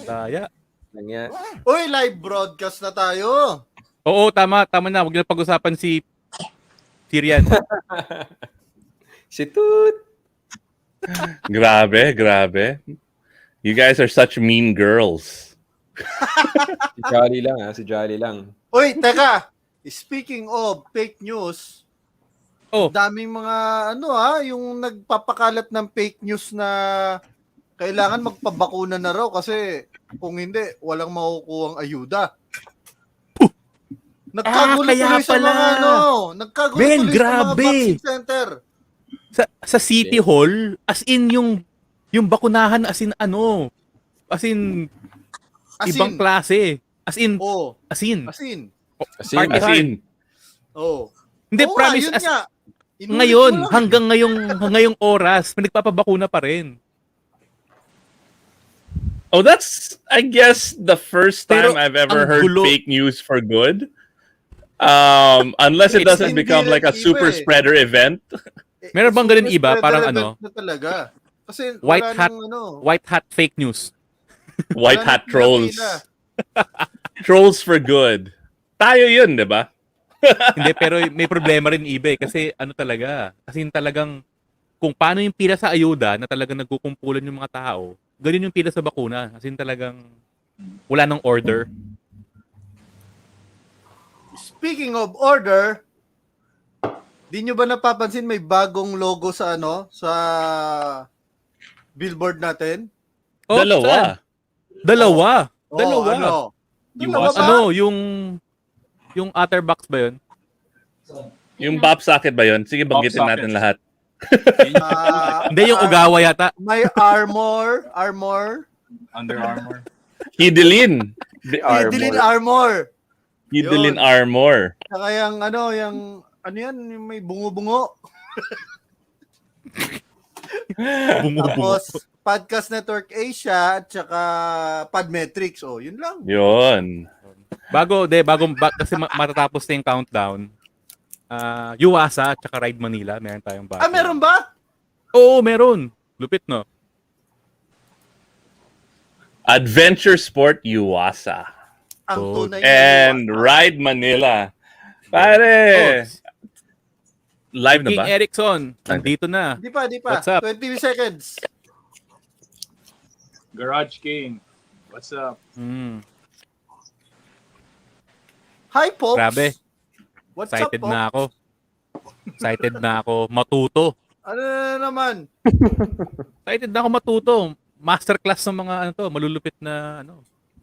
Daya. Uy, live broadcast na tayo. Oo, tama na. Huwag na pag-usapan si Cyrian. Si Toot. Grabe. You guys are such mean girls. Si Jolly lang. Uy, teka. Speaking of fake news, daming mga yung nagpapakalat ng fake news na kailangan magpabakuna na raw kasi kung hindi, walang makukuhang ayuda. Nagkagulo tuloy sa mga nagkagulo tuloy sa mga vaccine center. Sa City Hall, as in yung bakunahan as in ibang klase. As in. Oh. Hindi, promise ngayon, hanggang ngayong oras, may nagpapabakuna pa rin. Oh, that's, I guess, the first time I've ever heard fake news for good. Unless it doesn't become like a super spreader event. Meron bang ganun iba? Parang na talaga. Kasi white hat fake news. White hat trolls. Trolls for good. Tayo yun, di ba? Hindi, pero may problema rin iba kasi talaga. Kasi talagang kung paano yung pila sa ayuda na talagang nagkukumpulan yung mga tao, ganun yung pila sa bakuna. Kasi talagang wala nang order. Speaking of order, di nyo ba napapansin may bagong logo sa sa billboard natin? Oh, Dalawa. Yung Otterbox ba yun? Yung Bop Socket ba yun? Sige, banggitin natin lahat. Hindi, yung Ogawa yata. May Armor. Under Armour. Hidilin. Armor. Hidilin Armor. Saka yung yung may bungo-bungo. Tapos, Podcast Network Asia at saka Podmetrics. Oh, yun lang. Yun. Kasi matatapos na yung countdown. UASA at saka Ride Manila, meron tayong bago. Meron ba? Oo, meron. Lupit, no? Adventure Sport UASA. Ang tunay and Ride Manila. Pare! Live na ba? King Erickson, nandito na. Di pa. What's up? 20 seconds. Garage King. What's up? Hi, folks. Grabe. What's Excited up, na ako. Excited na ako matuto. Ano na naman? Excited na ako matuto. Masterclass ng mga malulupit na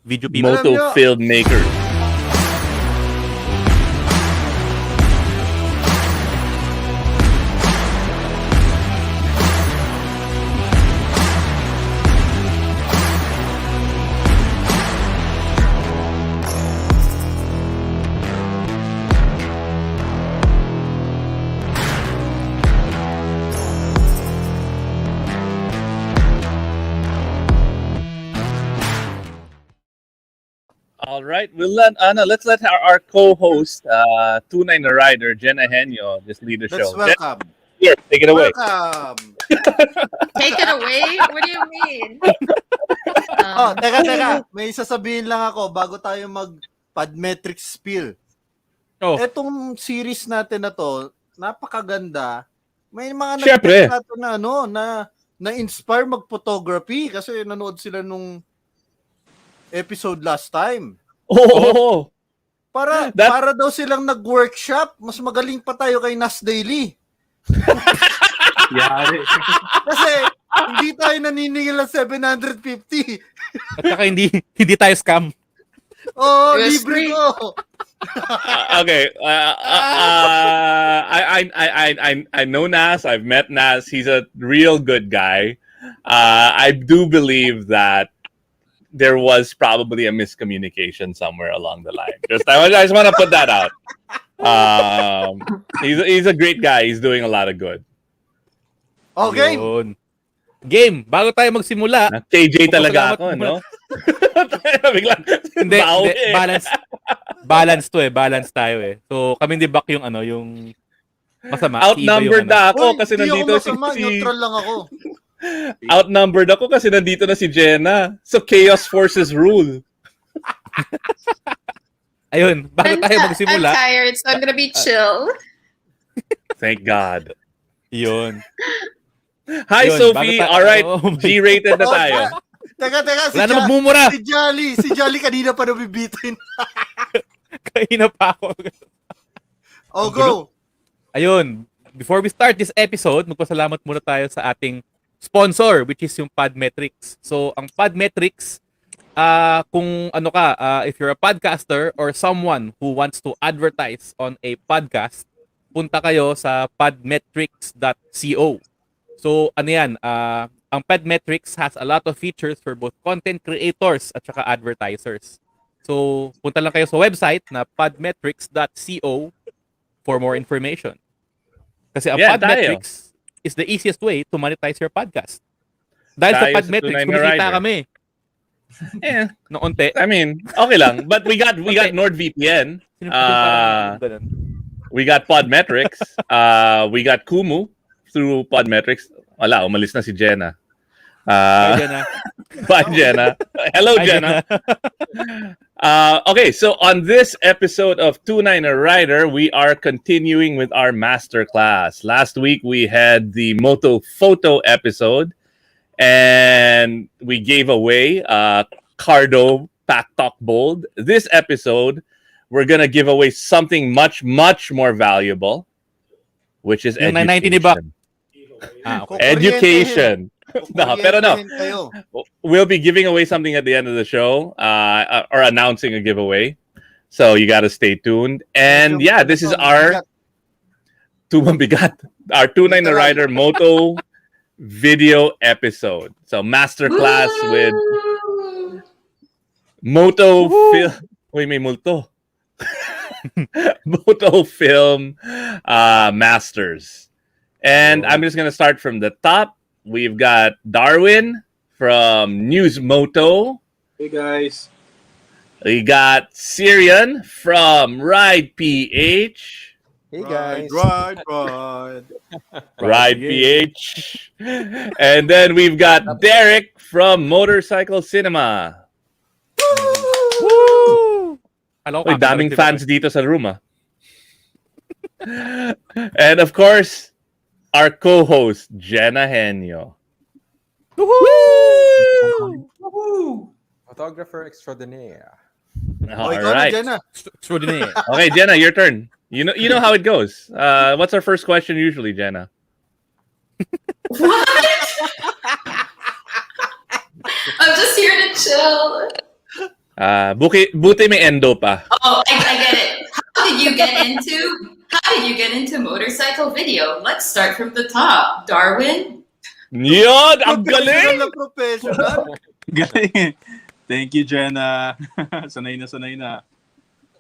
video people. Moto filmmaker. All right, let's let our co-host, Tunay Na Rider, Jenna Henyo, just lead the show. Let's welcome. Here, take it away. Welcome. Take it away? What do you mean? Teka. May sasabihin lang ako bago tayo mag-Podmetrics spiel. Etong series natin na to, napakaganda. May mga nagtatapos na na-inspire mag-photography kasi nanood sila nung episode last time. Oh! Para daw silang nag-workshop, mas magaling pa tayo kay Nas Daily. Yari. Kasi hindi tayo naniningil ng 750. At saka hindi tayo scam. Libre ko. Okay. I know Nas. I've met Nas. He's a real good guy. I do believe that there was probably a miscommunication somewhere along the line. I just want to put that out. He's a great guy. He's doing a lot of good. Okay. Game. Bago tayo magsimula. KJ talaga ako, no? Biglang hindi, balance to balance tayo So kami di back yung yung masama. Outnumbered na ako kasi nandito si neutral lang ako. Outnumbered ako kasi nandito na si Jenna. So chaos forces rule. Ayun, bago tayo I'm magsimula. tired, so I'm gonna be chill. Thank God. Yun. Hi, Yun, Sophie. bago All right. Oh my- G-rated na tayo. Teka, Wala na magmumura. Si Jolly kanina pa nabibitin. Kaina pa ako. Oh, go! Ayun, before we start this episode, magpasalamat muna tayo sa ating sponsor, which is yung Podmetrics. So, ang Podmetrics, kung ano ka, if you're a podcaster or someone who wants to advertise on a podcast, punta kayo sa podmetrics.co. So, ano yan, ang Podmetrics has a lot of features for both content creators at saka advertisers. So, punta lang kayo sa website na podmetrics.co for more information. Kasi ang Podmetrics is the easiest way to monetize your podcast. Dahil sa Podmetrics, kumikita kami. Yeah. No, onte. I mean, okay lang. But we got NordVPN. We got Podmetrics. We got Kumu through Podmetrics. Wala, umalis na si Jenna. Bye, Jenna. Bye, Jenna. Hello, Bye, Jenna. Okay, so on this episode of Tunay Na Rider, we are continuing with our masterclass. Last week, we had the Moto photo episode, and we gave away Cardo Pack Talk Bold. This episode, we're going to give away something much, much more valuable, which is Yung education. Okay. Education. No, pero no. We'll be giving away something at the end of the show, or announcing a giveaway. So you got to stay tuned. And yeah, this is our our Tunay Na Rider Moto video episode. So masterclass with Moto film. Uy, may multo. Moto film masters. And I'm just going to start from the top. We've got Darwin from News Moto. Hey guys. We got Cyrian from Ride PH. Hey guys. Ride PH. And then we've got Derek from Motorcycle Cinema. Woo! Hello, Uy, daming fans dito sa room, ah. And of course, our co-host, Jenna Henyo. Woohoo! Photographer extraordinaire. All right. Jenna. Extraordinary. Okay, Jenna, your turn. You know how it goes. What's our first question usually, Jenna? What? I'm just here to chill. Buti may endo pa. Oh, I get it. How did you get into motorcycle video? Let's start from the top. Darwin? Yun! Ang galing! Professional. Galing. Thank you, Jenna. sanay na.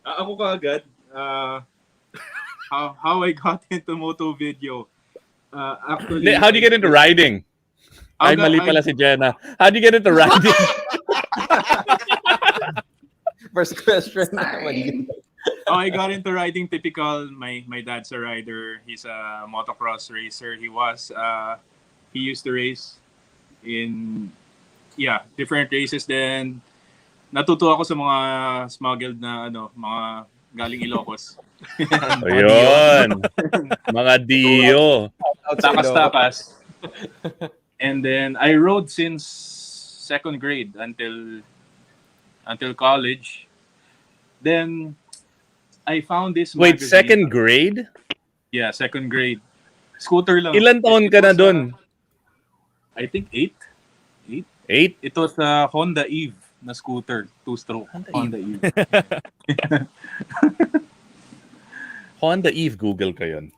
Ako kaagad, how I got into moto video. Actually, How do you get into riding? Ay, mali pala si Jenna. How do you get into riding? First question. Sorry. I got into riding typical. My dad's a rider. He's a motocross racer. He used to race in different races. Then natuto ako sa mga smuggled na mga galing Ilocos. Ayun. Mga Dio. Takas. And then I rode since second grade until college. Then I found this Wait, magazine. second grade? Yeah, second grade. Scooter lang. Ilan taon ka na dun? I think 8. 8? It was a Honda Eve na scooter. 2-stroke. Honda Eve. Honda Eve, Google ka yun.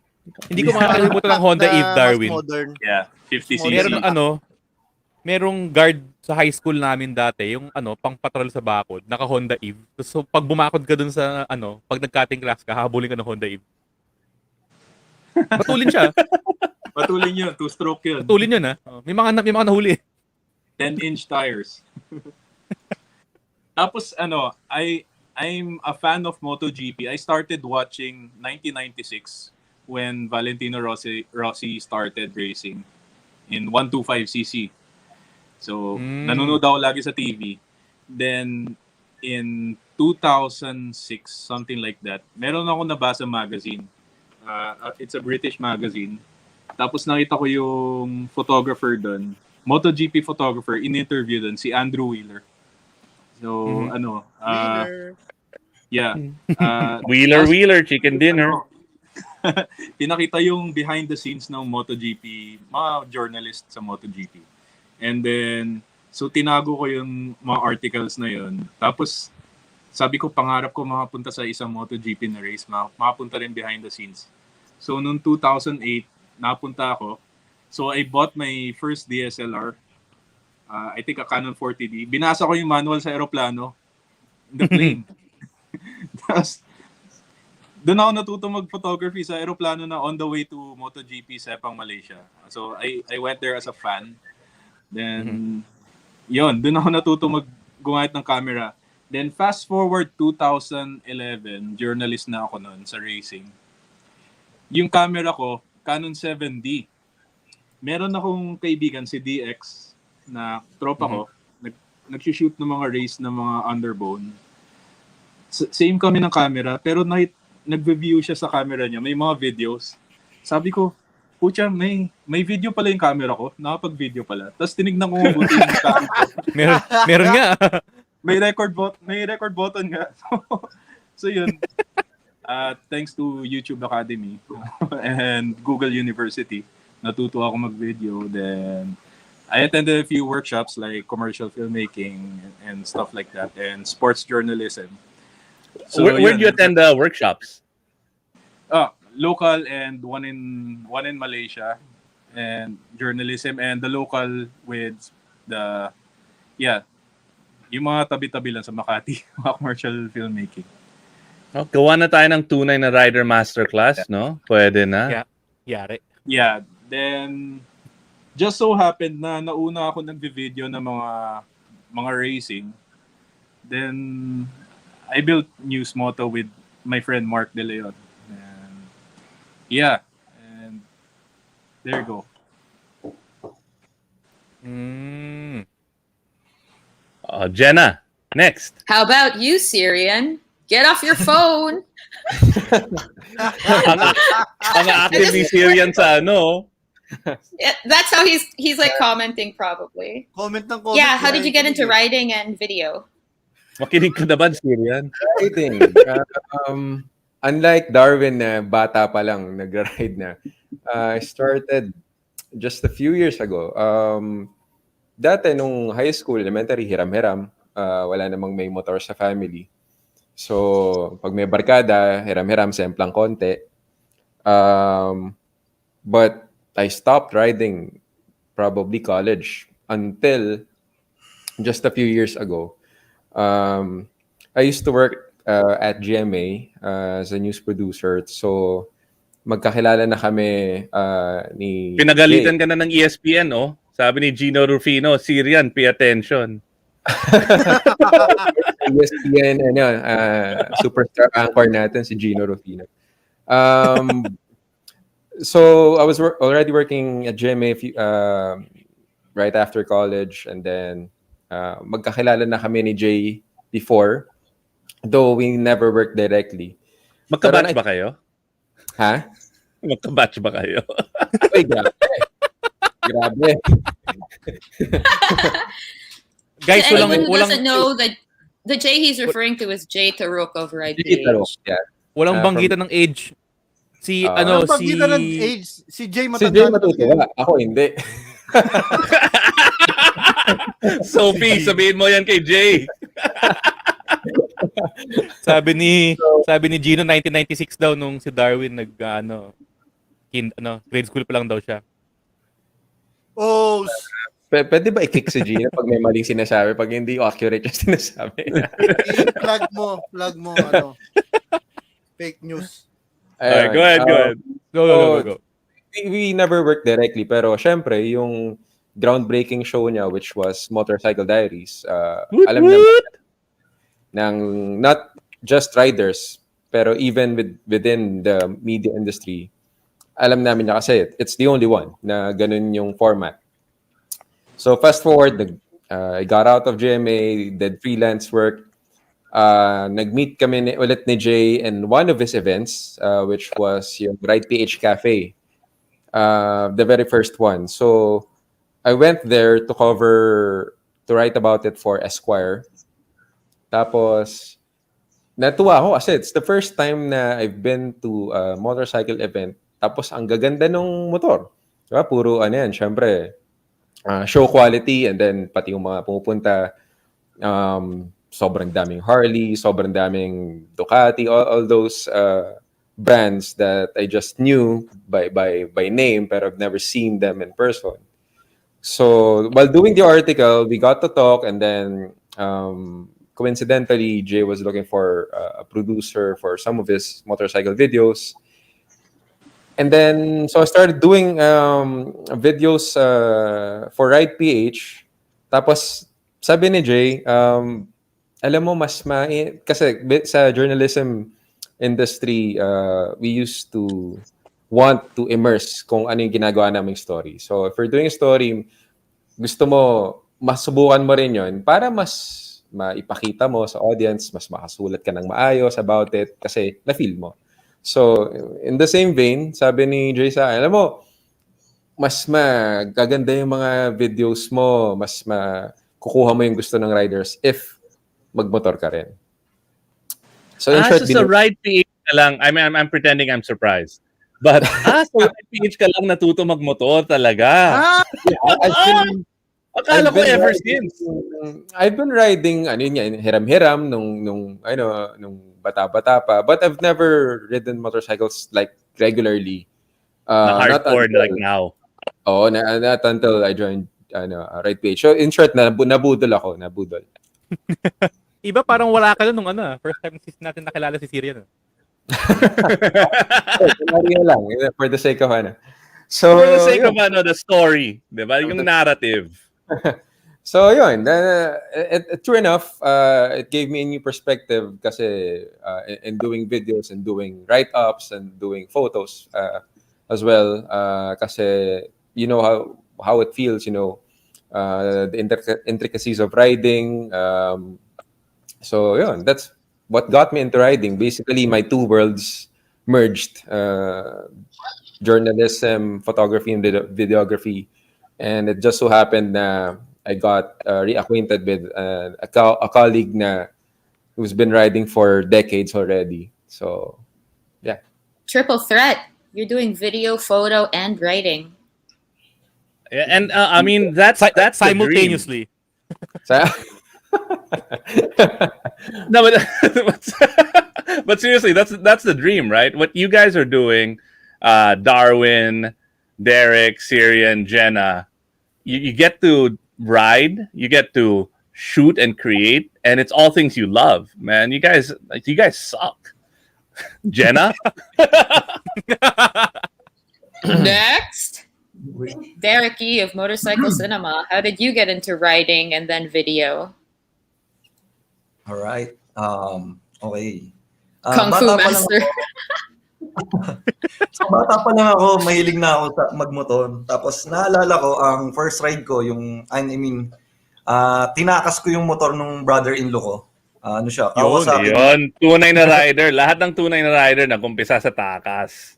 Hindi ko makakalimutan ng Honda Eve, Darwin. Modern. Yeah, 50cc. Merong guard sa high school namin dati, yung pang patrol sa bakod, naka Honda Eve. So pag bumakod ka dun sa pag nag-cutting class ka, habulin ka ng Honda Eve. Patulin siya. Patulin yun, 2-stroke yun. Patulin yun, ha. May mga nahuli. 10-inch tires. Tapos I'm a fan of MotoGP. I started watching 1996 when Valentino Rossi started racing. in 125cc. So, nanonood ako lagi sa TV. Then, in 2006, something like that, meron ako nabasa magazine. It's a British magazine. Tapos nakita ko yung photographer doon, MotoGP photographer, in-interview doon, si Andrew Wheeler. So, Wheeler. Yeah. Wheeler, chicken dinner. Pinakita yung behind the scenes ng MotoGP, mga journalist sa MotoGP. And then, so tinago ko yung mga articles na yun. Tapos, sabi ko, pangarap ko makapunta sa isang MotoGP na race, makapunta rin behind the scenes. So, noong 2008, napunta ako. So, I bought my first DSLR. I think a Canon 40D. Binasa ko yung manual sa aeroplano. In the plane. Tapos, doon ako natuto mag-photography sa aeroplano na on the way to MotoGP Sepang, Malaysia. So, I went there as a fan. Then, yun, doon ako natuto gumamit ng camera. Then, fast forward 2011, journalist na ako noon sa racing. Yung camera ko, Canon 7D. Meron akong kaibigan, si DX, na tropa ko, nag-shoot ng mga race ng mga underbone. Same kami ng camera, pero nag-view siya sa camera niya, may mga videos. Sabi ko, pucha, may video pala yung camera ko, nakapag-video pala. Tapos tinignan ko mabuti yung camera ko. Meron nga. May record button nga. So yun. Thanks to YouTube Academy and Google University, natuto ako mag-video. Then I attended a few workshops like commercial filmmaking and stuff like that, and sports journalism. So Where did you attend the workshops? Local and one in Malaysia, and journalism, and the local with yung mga tabi-tabi lang sa Makati, mga commercial filmmaking. Oh, gawa na tayo ng Tunay Na Rider Masterclass, no? Pwede na. Yari. Yeah, then just so happened na nauna ako nagvi-video ng mga racing. Then I built News Moto with my friend Mark De Leon. And and there you go. Jenna, next. How about you, Cyrian? Get off your phone. Ang active ni Cyrian sa ano. Yeah, that's how he's like commenting probably. Comment. Yeah, how did you get into writing and video? Makinig ka naman, Cyrian. Riding. Unlike Darwin na bata pa lang nag-ride na, I started just a few years ago. Dati nung high school, elementary, hiram-hiram. Wala namang may motor sa family. So, pag may barkada, hiram-hiram, semplang konti. But I stopped riding probably college until just a few years ago. I used to work at GMA as a news producer. So, magkakilala na kami ni Pinagalitan ka na ng ESPN, oh. Sabi ni Gino Rufino, Cyrian, pay attention. ESPN, superstar anchor natin si Gino Rufino. So, I was already working at GMA right after college, and then magkakilala na kami ni Jay before, though we never worked directly. Magkabatch ba kayo? Ha? Magkabatch ba kayo? Ay, grabe. Grabe. Guys, To anyone who walang doesn't know, the Jay he's referring to is Jay Taruk of Ride Jay Taruk, Page. yeah. walang banggitan ng age. Si Ano si ng age? Si Jay Si matanda. Jay matutuwa. Ako hindi. Sophie, sabihin mo yan kay Jay. sabi ni Gino 1996 daw nung si Darwin grade school pa lang daw siya. Oh, Pwede ba i-kick si Gina pag may maling sinasabi? Pag hindi accurate yung sinasabi? plug mo, fake news. Alright, go ahead. Go. We never worked directly, pero syempre, yung groundbreaking show niya, which was Motorcycle Diaries, alam naman ng not just riders, pero even within the media industry, alam namin niya kasi it's the only one na ganun yung format. So fast forward, I got out of GMA, did freelance work. Nag-meet kami ulit ni Jay in one of his events, which was yung Ride PH Cafe, the very first one. So I went there to write about it for Esquire. Tapos natuwa ako kasi it's the first time na I've been to a motorcycle event. Tapos ang gaganda nung motor. Diba? Puro ano yan, syempre, show quality, and then pati yung mga pumupunta, sobrang daming Harley, sobrang daming Ducati, all those brands that I just knew by name, pero I've never seen them in person. So while doing the article, we got to talk, and then coincidentally, Jay was looking for a producer for some of his motorcycle videos. And then, so I started doing videos for Ride PH. Tapos, sabi ni Jay, alam mo, kasi sa journalism industry, we used to want to immerse kung ano yung ginagawa naming story. So, if we're doing a story, gusto mo, masubukan mo rin yun para mas maipakita mo sa audience, mas makasulat ka ng maayos about it kasi na-feel mo. So, in the same vein, sabi ni Jay sa akin, alam mo, mas magaganda yung mga videos mo, mas kukuha mo yung gusto ng riders if magmotor ka rin. So, in short, so Ride PH ka lang, I'm pretending I'm surprised. But, so Ride PH ka lang natuto magmotor talaga. Akala ko ever since. I've been riding, hiram-hiram nung bata-bata pa. But I've never ridden motorcycles like regularly. Hardcore like now. Oo, not until I joined Ride PH. So in short, nabudol ako. Iba parang wala ka nung first time natin nakilala si Cyrian. lang, for the sake of So, for the sake of the story, diba? Yung narrative. So yun, true enough, it gave me a new perspective kasi in doing videos and doing write-ups and doing photos as well, kasi you know how it feels, the intricacies of riding. So yun, that's what got me into riding. Basically, my two worlds merged, journalism, photography, and videography. And it just so happened na I got reacquainted with a colleague who's been riding for decades already. So, yeah. Triple threat. You're doing video, photo, and writing. Yeah, and I mean that's simultaneously. No, but seriously, that's the dream, right? What you guys are doing, Darwin, Derek, Cyrian, Jenna, you get to ride, you get to shoot and create, and it's all things you love, man. You guys suck. Jenna? Next, Derek E. of Motorcycle Cinema. How did you get into riding and then video? All right. Okay. Kung Fu Master. So, bata pa lang ako, mahilig na ako sa magmotor. Tapos naalala ko, ang first ride ko, tinakas ko yung motor nung brother-in-law ko. Ano siya? Yun. Tunay na rider. Lahat ng tunay na rider nagumpisa sa takas.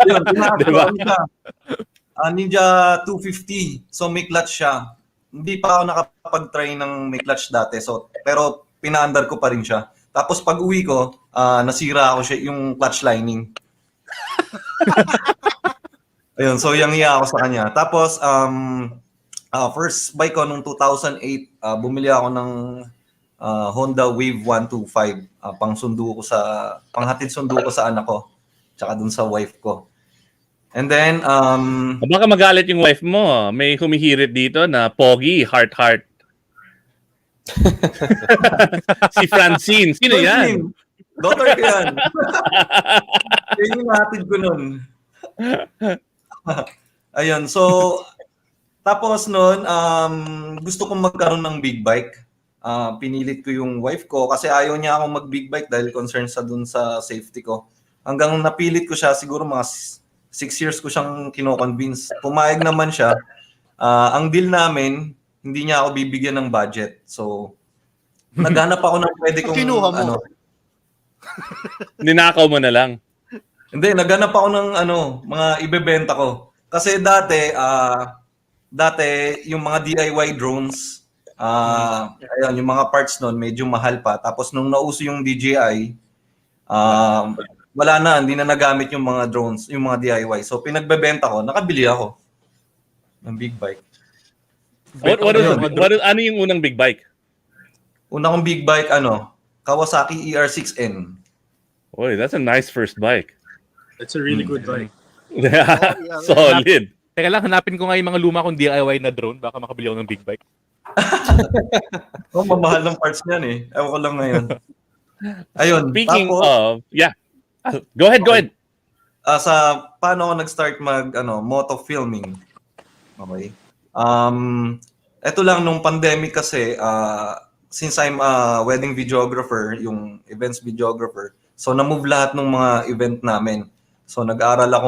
Yun, tinakas ko siya. Ninja 250. So may clutch siya. Hindi pa ako nakapag-try ng may clutch dati. Pero pinaandar ko pa rin siya. Tapos pag uwi ko, nasira ako yung clutch lining. Ayun, so yang-iya ako sa kanya. Tapos, first bike ko nung 2008, bumili ako ng Honda Wave 125. Panghatid sundo ko sa anak ko. Tsaka dun sa wife ko. And then, baka magalit yung wife mo. May humihirit dito na pogi, heart. Si Francine. Sino yan? Daughter ko yan. Yun yung hatid ko nun. Ayun, so, tapos nun, gusto kong magkaroon ng big bike. Pinilit ko yung wife ko kasi ayaw niya akong mag-big bike dahil concerned sa dun sa safety ko. Hanggang napilit ko siya siguro mga 6 years ko siyang kino-convince. Pumayag naman siya. Ang deal namin, hindi niya ako bibigyan ng budget. So, naghanap ako ng pwede kong Kinuha mo. ano. Ninakaw mo na lang. Hindi, naghanap ako ng mga ibebenta ko. Kasi dati yung mga DIY drones, ayun, yung mga parts noon medyo mahal pa. Tapos nung nauso yung DJI, wala na, hindi na nagamit yung mga drones, yung mga DIY. So pinagbebenta ko, nakabili ako ng big bike. Ano yung unang big bike? Una kong big bike, Kawasaki ER6N. Oy, that's a nice first bike. That's a really good bike. Solid. Teka lang, hanapin ko nga yung mga luma kong DIY na drone. Baka makabili ako ng big bike. Mamahal ng parts niyan eh. Ewan ko lang ngayon. Ayun. Speaking tapos, of, yeah. Go ahead. Sa paano ako nag-start moto filming. Okay. Ito lang nung pandemic kasi, since I'm a wedding videographer, yung events videographer, so na-move lahat ng mga event namin. So nag-aral ako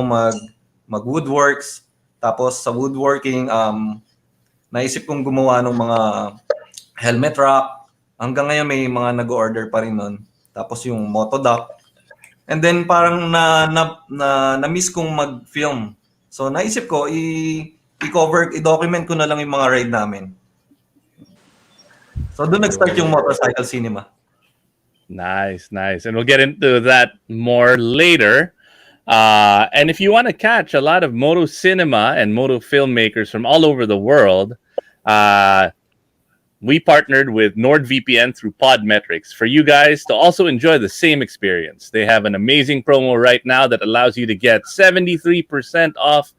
mag-woodworks, tapos sa woodworking, naisip kong gumawa ng mga helmet rack. Hanggang ngayon may mga nag-order pa rin nun. Tapos yung moto dock. And then parang na-miss kong mag-film. So naisip ko, i-document ko na lang yung mga ride namin. So doon nag-start yung motorcycle cinema. Nice. And we'll get into that more later. And if you want to catch a lot of moto cinema and moto filmmakers from all over the world, we partnered with NordVPN through Podmetrics for you guys to also enjoy the same experience. They have an amazing promo right now that allows you to get 73% off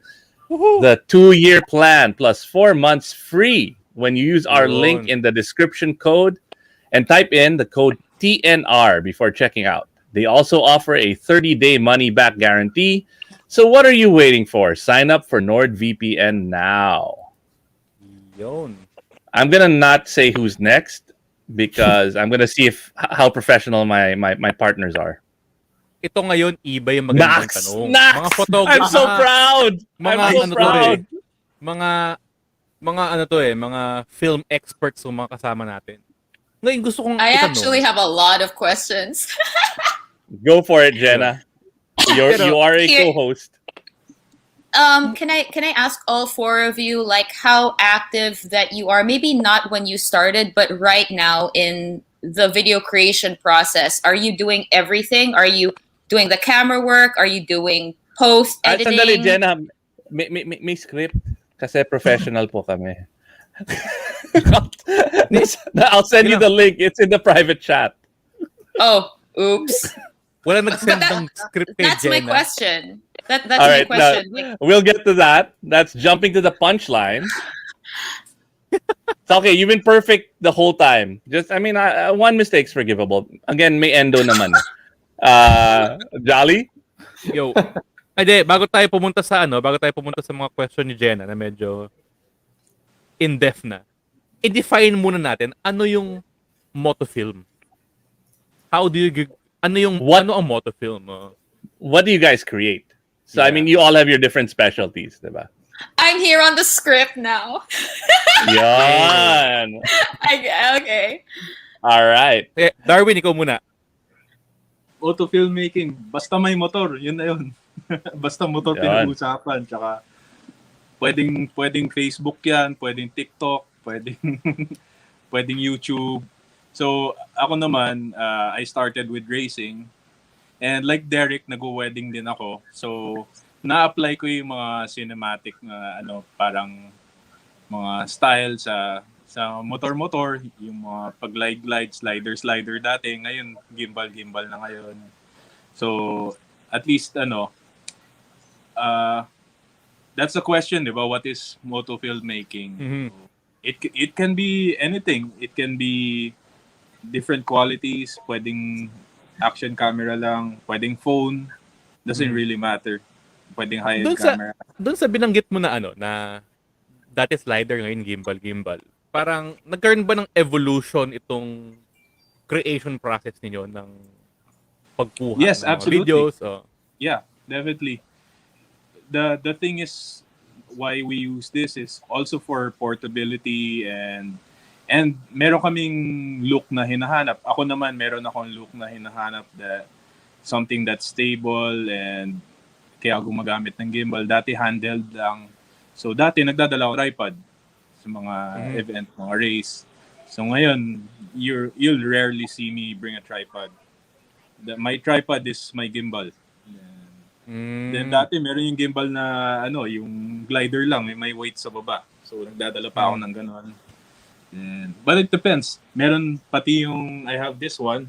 the 2-year plan plus 4 months free when you use our link in the description code and type in the code TNR before checking out. They also offer a 30-day money-back guarantee. So what are you waiting for? Sign up for NordVPN now. Yun. I'm gonna not say who's next because I'm gonna see how professional my partners are. Ito ngayon, iba yung magandang tanong. Nax! Mga photographer. I'm so proud! Mga film experts yung mga kasama natin. Ngayon gusto kong I itanong. actually have a lot of questions. Go for it, Jenna. You are a co-host. Can I ask all four of you like how active that you are? Maybe not when you started, but right now in the video creation process. Are you doing everything? Are you doing the camera work? Are you doing post editing? Sandali, Jenna. May script kasi professional po kami. I'll send you the link. It's in the private chat. Oh, oops. Wala nag-send ng script kay That's Jenna. my question. That's All my right, question. now, we'll get to that. That's jumping to the punchline. It's okay. You've been perfect the whole time. Just, one mistake's forgivable. Again, may endo naman. Jolly? Yo. Ade, bago tayo pumunta sa mga question ni Jenna na medyo in-depth na. I-define muna natin ano yung motofilm. Ano ang motofilm? What do you guys create? So, Yeah. you all have your different specialties, diba? I'm here on the script now. Yan. Okay. All right. Darwin, ikaw muna. Auto filmmaking, basta may motor, yun na yun. Basta motor Yan. pinag-usapan, tsaka pwedeng Facebook yan, pwedeng TikTok, pwedeng YouTube. So, ako naman, I started with racing. And like Derek, nag-wedding din ako. So, na-apply ko yung mga cinematic na parang mga style sa motor-motor, yung mga pag-glide, slider dati. Ngayon, gimbal na ngayon. So, at least, that's the question, di ba? What is moto filmmaking? Mhm. It can be anything. It can be different qualities. Pwedeng action camera lang. Pwedeng phone. Doesn't really matter. Pwedeng high-end camera. Doon sa binanggit mo na na dati slider, ngayon gimbal. Parang nagkaroon ba ng evolution itong creation process ninyo ng pagkuha Yes, ng mga absolutely. videos? Yeah, definitely. the thing is why we use this is also for portability and meron kaming look na hinahanap. Ako naman meron akong look na hinahanap that something that's stable and kaya gumagamit ng gimbal. Dati handheld lang. So dati nagdadala ako tripod sa mga event, mga race. So ngayon, you'll rarely see me bring a tripod. My tripod is my gimbal. Then dati meron yung gimbal na yung glider lang, may weight sa baba. So nagdadala pa ako ng gano'n. But it depends. Meron pati yung I have this one,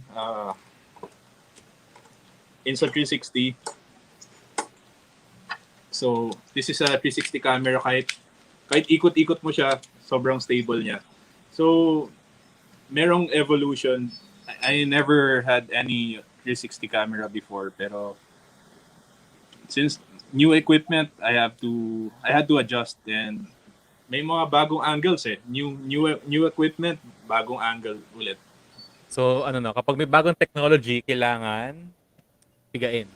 Insta360. So this is a 360 camera, kahit ikot-ikot mo siya, sobrang stable niya. So merong evolution. I never had any 360 camera before, pero since new equipment, I had to adjust, and may mga bagong angles new equipment, bagong angle ulit. So kapag may bagong technology, kailangan pigain.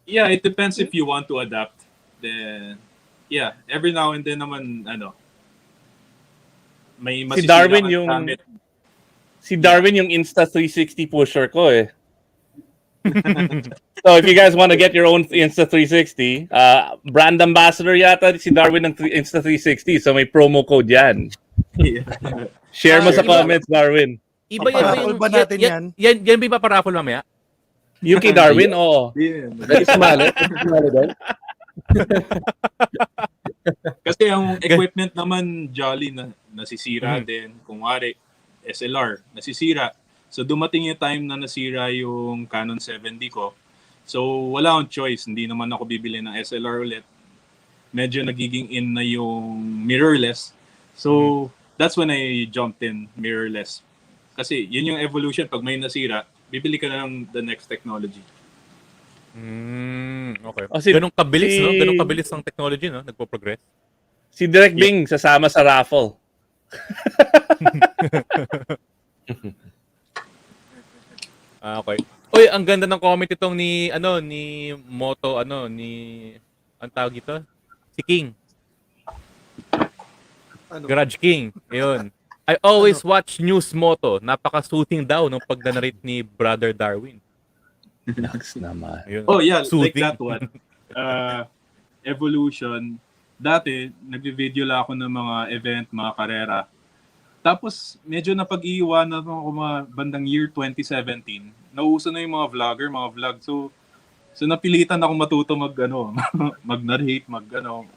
Yeah, it depends if you want to adapt. Then yeah, every now and then naman may Si Darwin yung gamit. Si Darwin yung Insta360 pusher ko eh. So if you guys want to get your own Insta360, brand ambassador yata si Darwin ng Insta360. So may promo code yan. Yeah. Share mo sa comments, Darwin. Iba Paparaffle ba natin yan? Yan ba ipaparaffle mamaya? Yung kay Darwin, oo. Yeah. Very sumali. Sumali din. Kasi ang equipment naman jolly na nasisira din. Kung wari, SLR, nasisira. So dumating yung time na nasira yung Canon 7D ko. So wala akong choice. Hindi naman ako bibili ng SLR ulit. Medyo nagiging in na yung mirrorless. So that's when I jumped in mirrorless. Kasi yun yung evolution. Pag may nasira, bibili ka na ng the next technology. Okay. Oh, si- Ganong kabilis, si- no? Ganong kabilis ang technology, no? Nagpo-progress. Si Direk Bing sasama sa raffle. Okay. Uy, ang ganda ng comment itong ni Moto, ang tawag ito? Si King. Garage King. Ayun. I always watch News Moto. Napaka-soothing daw nung pagdanarate ni Brother Darwin. Relax naman. Ayun. Oh yeah, Soothing. like that one. Evolution. Dati, nagvi-video lang ako ng mga event, mga karera. Tapos, medyo napag-iiwanan ako mga bandang year 2017. Nauuso na yung mga vlogger, mga vlog. So napilitan ako matuto mag-narrate,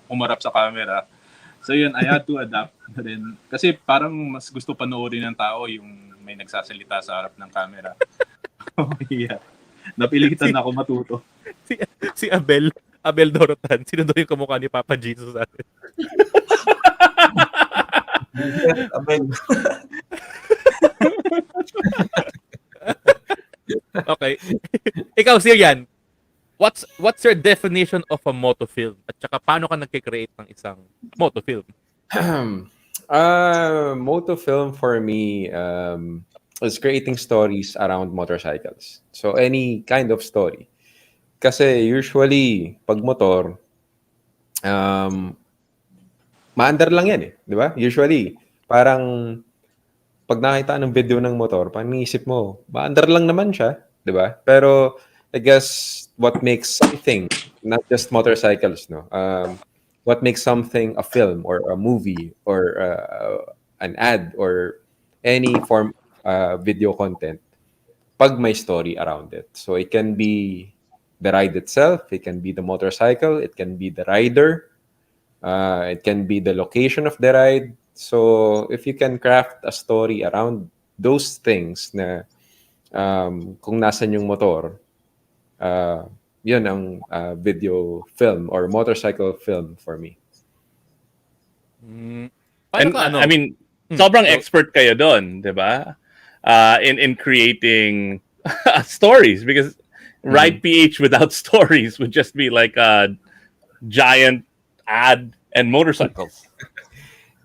umarap sa camera. So yun, I had to adapt rin. Kasi parang mas gusto panoorin ng tao yung may nagsasalita sa harap ng camera. Yeah. Napilitan ako matuto. Si Abel Dorotan. Sino daw yung kamukha ni Papa Jesus sa atin? Okay. Ikaw, Cyrian, what's your definition of a moto film? At saka paano ka nagkikreate ng isang moto film? Moto film for me is creating stories around motorcycles. So any kind of story. Kasi usually, pag motor, maandar lang yan eh. Di ba? Usually, parang pag nakita ng video ng motor, parang naisip mo, maandar lang naman siya. Di ba? Pero I guess what makes something, not just motorcycles, no? What makes something a film or a movie or an ad or any form of video content pag may story around it. So it can be the ride itself, it can be the motorcycle, it can be the rider, it can be the location of the ride. So if you can craft a story around those things na kung nasan yung motor, yun ang video film or motorcycle film for me. And I mean, sobrang expert kayo doon, 'di ba? In creating stories, because Ride PH without stories would just be like a giant ad and motorcycles.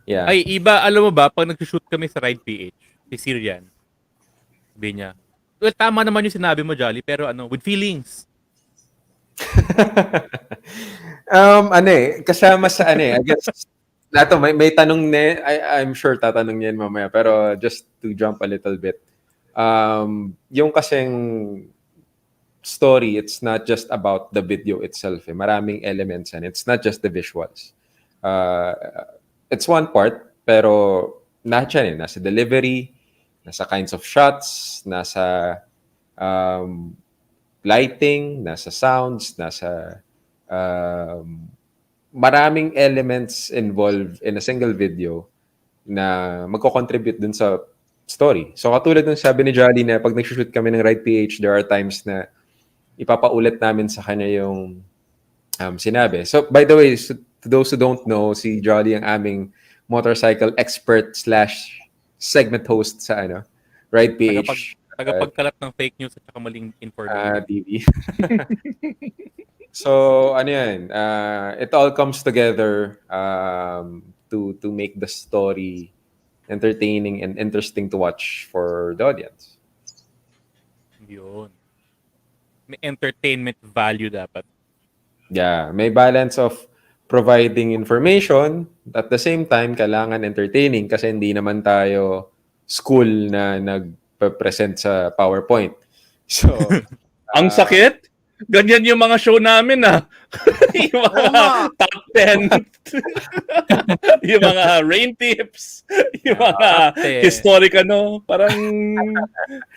Yeah. Ay, iba, alam mo ba, pag nag-shoot kami sa Ride PH, si Cyrian, sabi niya, well, tama naman yung sinabi mo, Jolly, pero with feelings. Kasama sa I guess, lato may tanong na, I'm sure tatanong yan mamaya, pero just to jump a little bit. Yung kasing story, it's not just about the video itself. Maraming elements and it's not just the visuals. It's one part, pero nasa delivery, nasa kinds of shots, nasa lighting, nasa sounds, nasa maraming elements involved in a single video na magko-contribute dun sa story. So katulad ng sabi ni Jolly na pag nag-shoot kami ng Ride PH, there are times na ipapaulit namin sa kanya yung sinabi. So by the way, to those who don't know, si Jolly ang aming motorcycle expert / segment host sa Ride PH. Tagapagkalat ng fake news at saka maling information. TV. So, yan? It all comes together to make the story entertaining and interesting to watch for the audience. Yun. May entertainment value dapat. Yeah, may balance of providing information at the same time kailangan entertaining kasi hindi naman tayo school na nagpe-present sa PowerPoint. So, ang sakit? Ganyan yung mga show namin yung mga top 10. Yung mga rain tips. Yung mga historic parang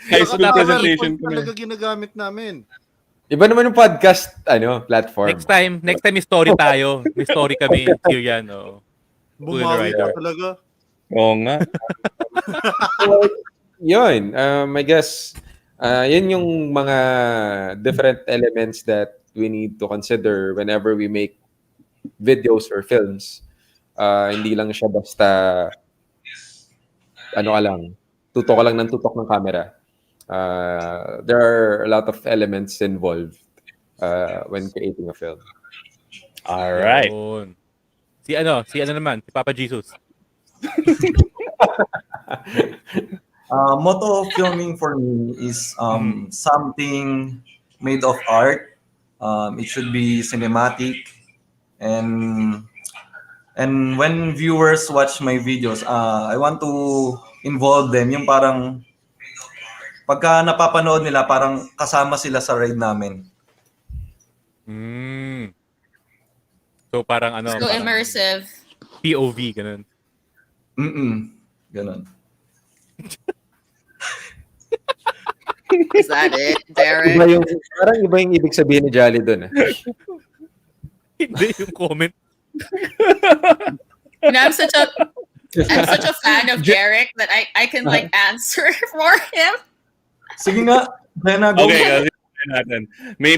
high school presentation. Talaga ginagamit namin. Iba naman yung podcast platform. Next time may story tayo. May story kami, Cyrian. Bumawi ka talaga. Oo nga. Yun, I guess yun yung mga different elements that we need to consider whenever we make videos or films. Hindi lang siya basta tutok ka lang ng tutok ng camera. There are a lot of elements involved when creating a film. All right. Si naman, si Papa Jesus. Moto filming for me is something made of art. It should be cinematic, and when viewers watch my videos, I want to involve them. Yung parang pagka napapanood nila, parang kasama sila sa ride namin. So parang so immersive. POV ganun. Ganun. Is that it, Derek? Parang iba yung ibig sabihin ni Jolly dun. Hindi yung comment. And I'm such a fan of Derek that I can answer for him. Sige nga. Okay, natin. May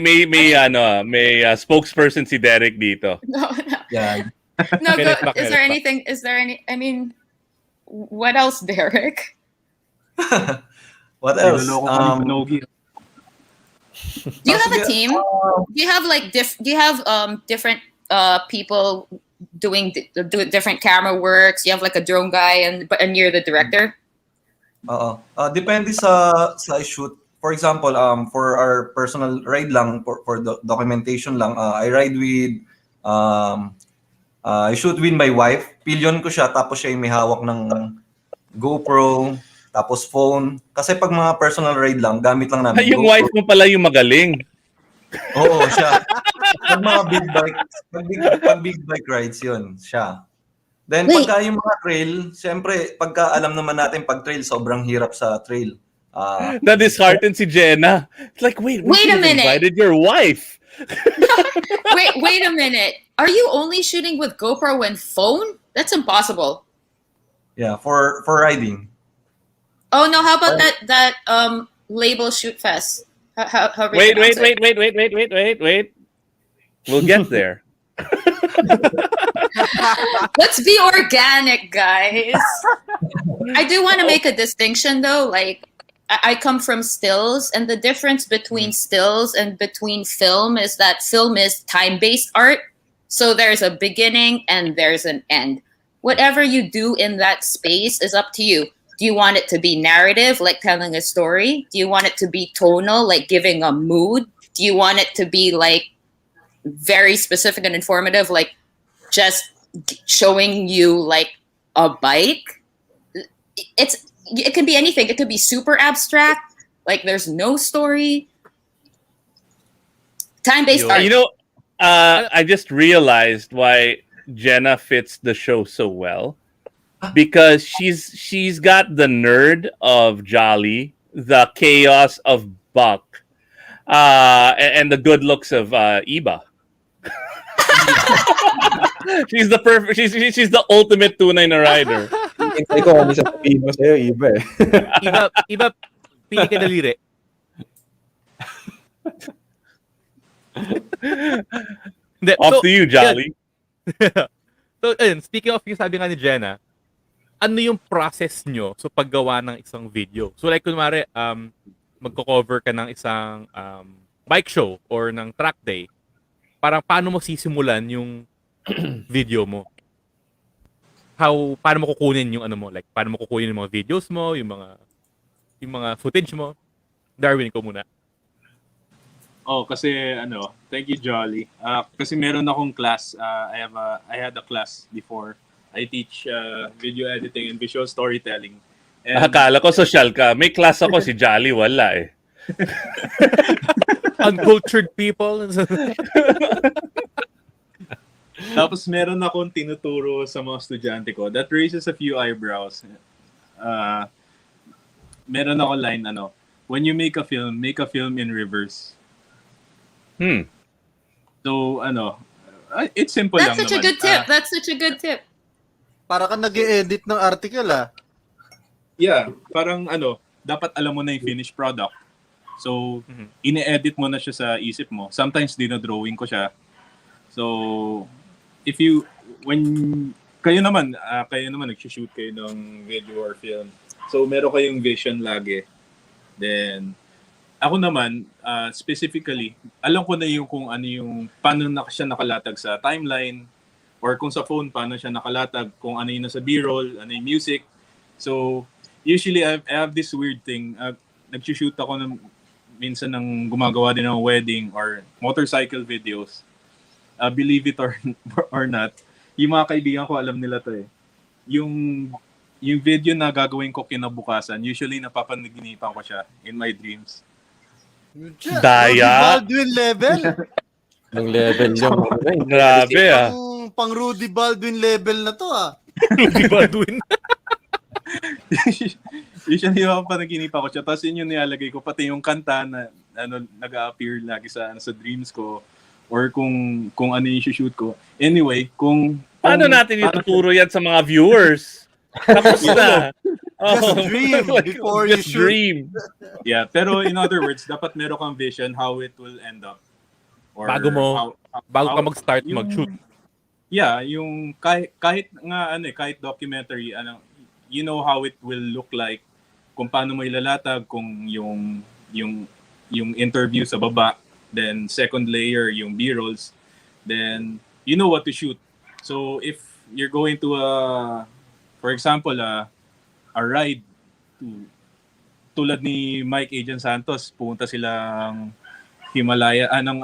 spokesperson si Derek dito. No. Yeah. No, is there anything? What else, Derek? What else? Do you have a team? Do you have different people doing different camera works? You have a drone guy and you're the director? Depende sa shoot. For example, for our personal ride lang, for the documentation lang, I ride with I shoot with my wife. Pillion ko siya, tapos siya yung may hawak ng GoPro, tapos phone. Kasi pag mga personal ride lang, gamit lang namin Yung GoPro. wife mo pala yung magaling. Oo, siya. Pag mga big bike, pag big bike rides yun, siya. Then pagka yung mga trail, siyempre, pagka alam naman natin pag trail, sobrang hirap sa trail. Na-dishearten si Jenna. It's like, wait a minute. Invited your wife. wait a minute. Are you only shooting with GoPro and phone? That's impossible. Yeah, for riding. Oh no! How about that label shoot fest? How wait. We'll get there. Let's be organic, guys. I do want to make a distinction, though. I come from stills, and the difference between stills and between film is that film is time-based art. So there's a beginning and there's an end. Whatever you do in that space is up to you. Do you want it to be narrative, like telling a story? Do you want it to be tonal, like giving a mood? Do you want it to be very specific and informative, like just showing you like a bike. It can be anything. It could be super abstract, like there's no story. Time-based art. You know, I just realized why Jenna fits the show so well, because she's got the nerd of Jolly, the chaos of Buck, and the good looks of Iba. She's the perfect. She's the ultimate Tunay Na Rider. Hintay ko ano sasabihin mo sa'yo, iba eh. Iba, pili ka daliri. Hindi, Off to you, Jolly. So, ayun, speaking of yung sabi nga ni Jenna, ano yung process nyo sa paggawa ng isang video? So like, kunwari, magko-cover ka ng isang bike show or ng track day, parang paano mo sisimulan yung video mo? Paano mo kukunin yung ano mo? Like, paano mo kukunin yung mga videos mo, yung mga footage mo? Darwin, ko muna. Kasi thank you, Jolly. Kasi meron akong class. I had a class before. I teach video editing and visual storytelling. And Akala ko social ka. May class ako, si Jolly wala eh. Uncultured people. Tapos meron akong tinuturo sa mga estudyante ko. That raises a few eyebrows. Meron ako line, when you make a film in reverse. So, it's simple That's lang such a naman. good tip. That's such a good tip. Para ka nag-i-edit ng article, Yeah, parang dapat alam mo na yung finished product. So, ine-edit mo na siya sa isip mo. Sometimes dino-drawing ko siya. So, when kayo naman nag-shoot kayo ng video or film. So, meron kayong vision lagi. Then, ako naman, specifically, alam ko na yung kung ano yung, paano na siya nakalatag sa timeline, or kung sa phone, paano siya nakalatag, kung ano yung nasa B-roll, ano yung music. So, usually, I have this weird thing. Nag-shoot ako minsan ng gumagawa din ng wedding or motorcycle videos. Believe it or not, yung mga kaibigan ko, alam nila to eh. Yung video na gagawin ko kinabukasan, usually napapanaginipan ko siya in my dreams. Daya. Rudy Baldwin level. Ang level yung Grabe ah. Pang Rudy Baldwin level na to Rudy Baldwin. Usually napapanaginipan ko siya. Tapos yun yung nilalagay ko. Pati yung kanta na nag-a-appear lagi sa dreams ko. Or kung ano yung shoot ko. Anyway, paano natin ituturo yan sa mga viewers? Tapos na. Just dream before you shoot. Dream. Yeah, pero in other words, dapat meron kang vision how it will end up. Or bago ka mag-start mag-shoot. Yeah, yung kahit documentary, you know how it will look like, kung paano mo ilalatag, kung yung interview sa baba, then second layer yung B-rolls, then you know what to shoot. So if you're going to for example, a ride tulad ni Mike Agent Santos, pumunta silang Himalaya ng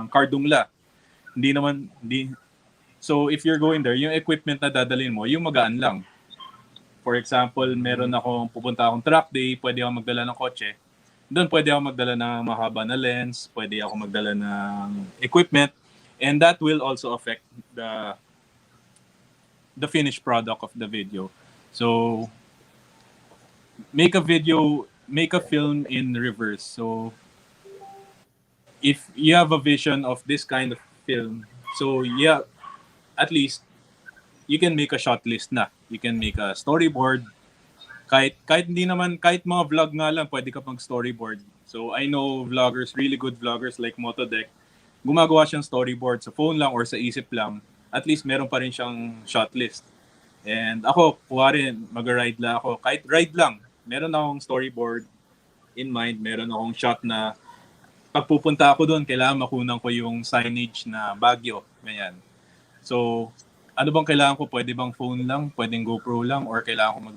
Cardungla. So if you're going there, yung equipment na dadalhin mo, yung magaan lang. For example, meron pupunta akong track day, pwede ako magdala ng kotse. Doon pwede ako magdala ng mahaba na lens, pwede ako magdala ng equipment, and that will also affect the finished product of the video. So, make a film in reverse. So, if you have a vision of this kind of film, so yeah, at least you can make a shot list na. You can make a storyboard. Kahit mga vlog nga lang, pwede ka pang storyboard. So, I know vloggers, really good vloggers like Moto, gumagawa siyang storyboard sa phone lang or sa isip lang. At least meron pa rin siyang shot list. And ako, mag-ride lang ako. Kahit ride lang, meron akong storyboard in mind. Meron akong shot na pagpupunta ako doon, kailangan makunan ko yung signage na Baguio. Ganyan. So, ano bang kailangan ko? Pwede bang phone lang? Pwedeng GoPro lang? Or kailangan ko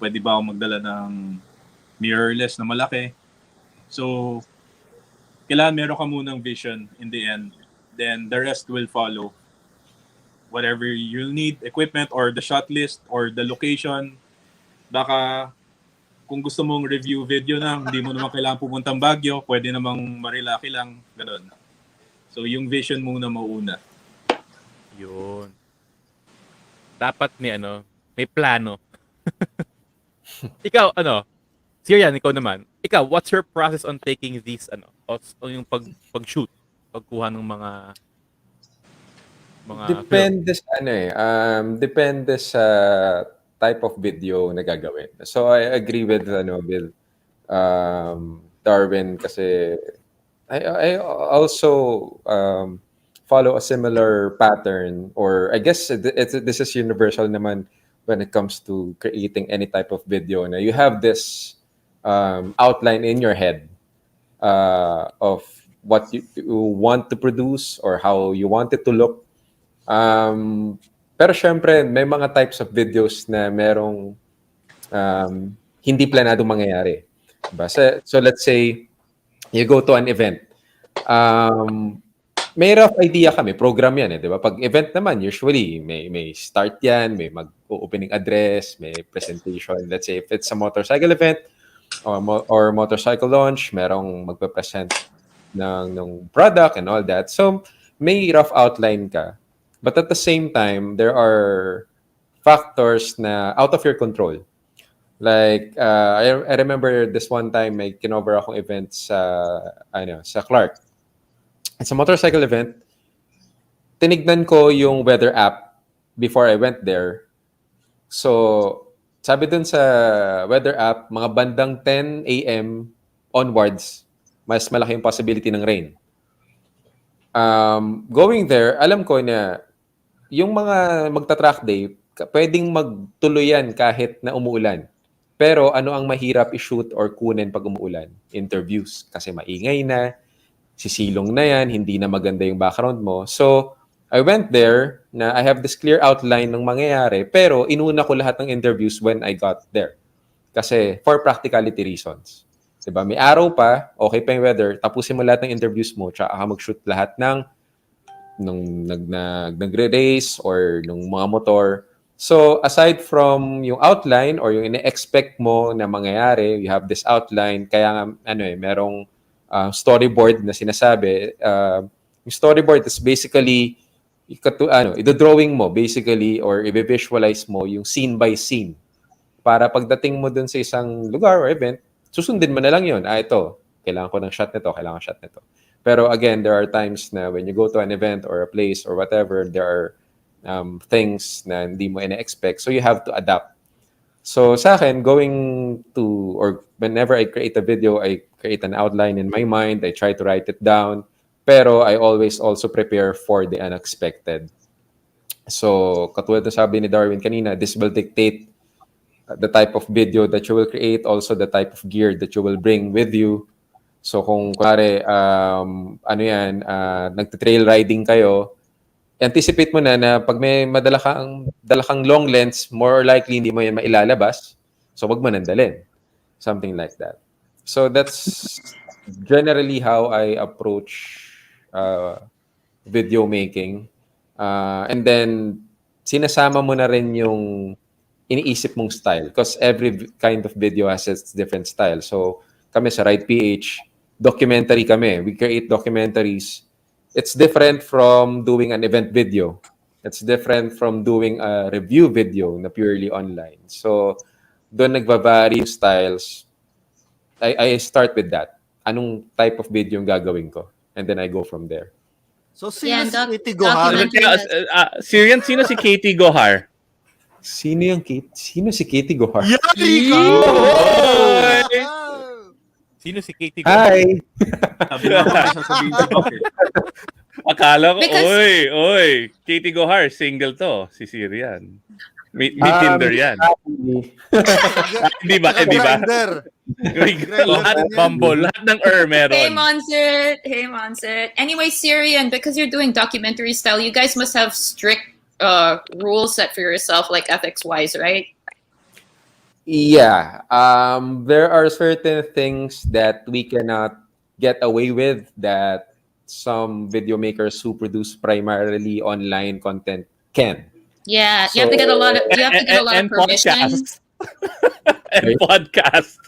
pwede ba ako magdala ng mirrorless na malaki? So, kailangan meron ka munang vision in the end. Then the rest will follow. Whatever you'll need, equipment or the shot list or the location. Baka kung gusto mong review video na, hindi mo naman kailangan pupuntang Baguio, pwede namang Marilaki lang, ganun. So yung vision muna mauna. Yun. Dapat may plano. Ikaw, Cyrian, ikaw naman. Ikaw, what's your process on taking these, o yung pag-shoot, pagkuha ng mga Depende sa depende sa type of video na gagawin. So I agree with Darwin kasi I also follow a similar pattern, or I guess this is universal naman when it comes to creating any type of video. Na you have this outline in your head of what you want to produce or how you want it to look. Pero syempre, may mga types of videos na merong hindi planadong mangyayari. Diba? So let's say, you go to an event. May rough idea kami, program yan. Diba? Pag event naman, usually, may start yan, may mag-opening address, may presentation. Let's say, if it's a motorcycle event or motorcycle launch, merong magpe-present ng product and all that. So, may rough outline ka. But at the same time, there are factors na out of your control. Like, I remember this one time, may kinover akong event sa Clark. It's a motorcycle event. Tinignan ko yung weather app before I went there. So, sabi dun sa weather app, mga bandang 10 a.m. onwards, mas malaki yung possibility ng rain. Going there, alam ko na yung mga magta-track day, pwedeng magtuloy yan kahit na umuulan. Pero ano ang mahirap i-shoot or kunin pag umuulan? Interviews. Kasi maingay na, sisilong na yan, hindi na maganda yung background mo. So, I went there na I have this clear outline ng mangyayari, pero inuna ko lahat ng interviews when I got there. Kasi for practicality reasons. Diba? May araw pa, okay pa yung weather, tapusin mo lahat ng interviews mo, tsaka ka mag-shoot lahat ng nagre-race or ng mga motor. So, aside from yung outline or yung ine-expect mo na mangyayari, you have this outline, kaya nga, merong storyboard na sinasabi. Yung storyboard is basically, ito-drawing mo basically or i-visualize mo yung scene by scene. Para pagdating mo dun sa isang lugar or event, susundin mo na lang yun. Ito, kailangan ko ng shot nito, kailangan shot nito. Pero again, there are times na when you go to an event or a place or whatever, there are things na hindi mo ina-expect. So you have to adapt. So sa akin, whenever I create a video, I create an outline in my mind. I try to write it down. Pero I always also prepare for the unexpected. So katulad na sabi ni Darwin kanina, this will dictate the type of video that you will create, also the type of gear that you will bring with you. So kung kunwari, nagte-trail riding kayo, anticipate mo na pag may dala kang long lens, more likely hindi mo yan mailalabas. So wag mo nandalin. Something like that. So that's generally how I approach video making. And then, sinasama mo na rin yung iniisip mong style. Because every kind of video has its different style. So, kami sa Ride PH, documentary kami. We create documentaries. It's different from doing an event video. It's different from doing a review video na purely online. So, doon nagva-vary yung styles. I start with that. Anong type of video yung gagawin ko? And then I go from there. So, sino si Katie Gohar? Cyrian, sino si Katie Gohar? Sino si Katie Gohar? Yari ka! Sino si Katie Gohar? Hi! Sabi na ako siya sa video. Akala ko, oy, Katie Gohar, single to, si Cyrian. May Tinder yan. Hindi ba? Lahat Bumble, lahat ng meron. Hey, Monset. Anyway, Cyrian, because you're doing documentary style, you guys must have strict rules set for yourself, like ethics-wise, right? Yeah. There are certain things that we cannot get away with that some video makers who produce primarily online content can. Yeah, you So, have to get a lot of. You have to get a lot of And permission. podcasts. And podcasts.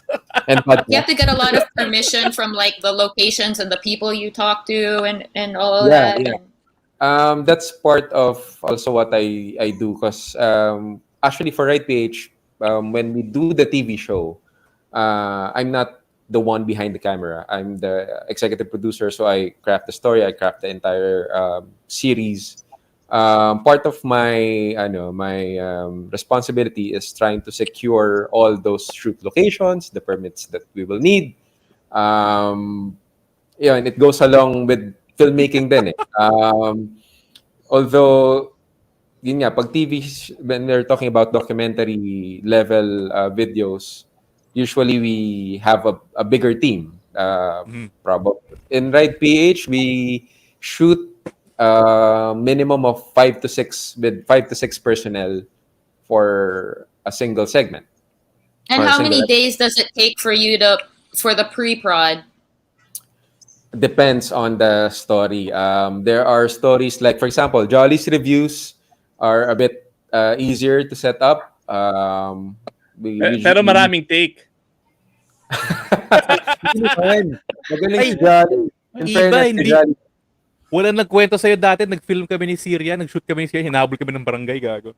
and You have podcast. to get a lot of permission from like the locations and the people you talk to and all of Yeah, that. yeah. That's part of also what I do because actually for Right PH, when we do the TV show, I'm not the one behind the camera. I'm the executive producer, so I craft the story, I craft the entire series. Part of my responsibility is trying to secure all those shoot locations, the permits that we will need. Um, yeah, and it goes along with filmmaking din eh. Although, yun nga, pag TV, when we're talking about documentary level videos, usually we have a bigger team. Probably in Right PH, we shoot minimum of 5 to 6 personnel for a single segment. And Or a how single many days does it take for you to for the pre-prod? Depends on the story. There are stories like, for example, Jolly's reviews are a bit easier to set up. We Pero usually maraming take. Hindi naman. Magaling Ay, si Jolly. In iba, fairness, si hindi. Jolly. Wala nagkwento sa'yo dati, nag-film kami ni Cyrian, nag-shoot kami ni Cyrian, hinabol kami ng barangay, gago.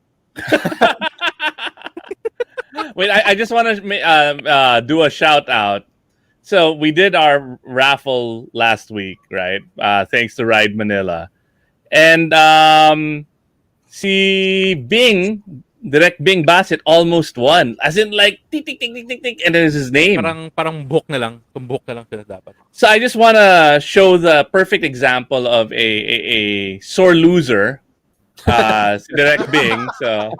Wait, I just want to do a shout out. So we did our raffle last week, right? Thanks to Ride Manila. And si Bing, Direct Bing Bassett almost won. As in like, tick, tick, tick, tick, tick, tick, and there's his name. Parang buhok na lang. Tumbok na lang sila dapat. So I just want to show the perfect example of a sore loser, si Direct Bing. So,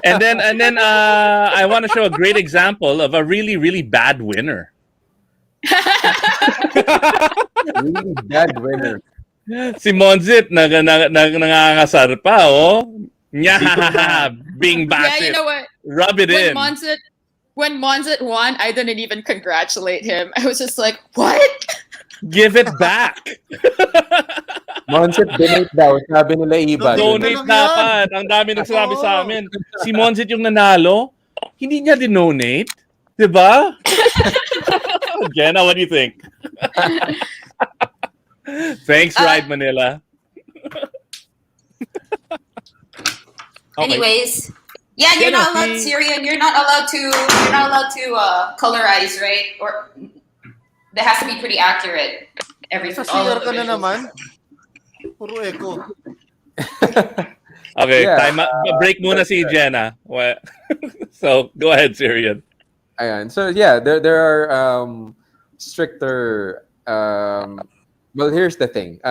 and then I want to show a great example of a really, really bad winner. Really bad winner. Si Monzit nangangasar pa, oh. Nya, Bing Bassett. Yeah, you know what? Rub it in. When Monzit won, I didn't even congratulate him. I was just like, what? Give it back. Monset, donate daw. Sabi nila iba. Donate dapat. Ang dami nagsasabi sa amin. Si Monzit yung nanalo, hindi niya dinonate. Diba? Jenna, what do you think? Thanks, Ride Manila. Okay. Anyways, yeah, you're not allowed, Cyrian. You're not allowed to colorize, right? Or that has to be pretty accurate. Sa CR ka na naman. Puro echo. Okay, Yeah. time break muna si Jenna. So go ahead, Cyrian. Ayan. So yeah, there are stricter. Well, here's the thing.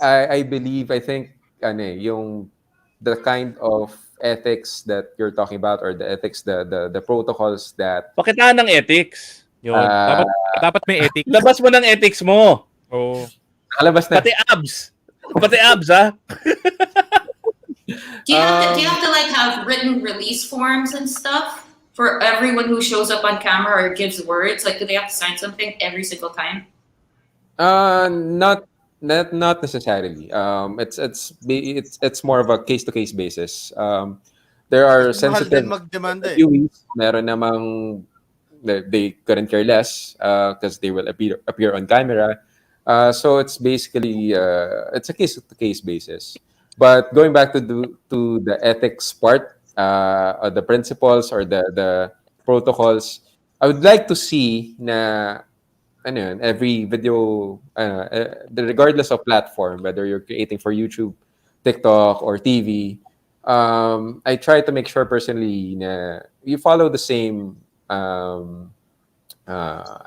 I believe, I think, yung the kind of ethics that you're talking about, or the ethics, the protocols that. Pakitaan ng ethics. Yun. Dapat may ethics. Labas mo ng ethics mo. Oh. Nakalabas na. Pati abs. Pati abs, ha? Do you have to like have written release forms and stuff for everyone who shows up on camera or gives words? Like, do they have to sign something every single time? Not necessarily. It's more of a case-to-case basis. There are sensitive viewers. Meron namang they couldn't care less because they will appear on camera. So it's basically it's a case-to-case basis. But going back to the ethics part, the principles or the protocols, I would like to see na every video, regardless of platform, whether you're creating for YouTube, TikTok, or TV, I try to make sure personally na you follow the same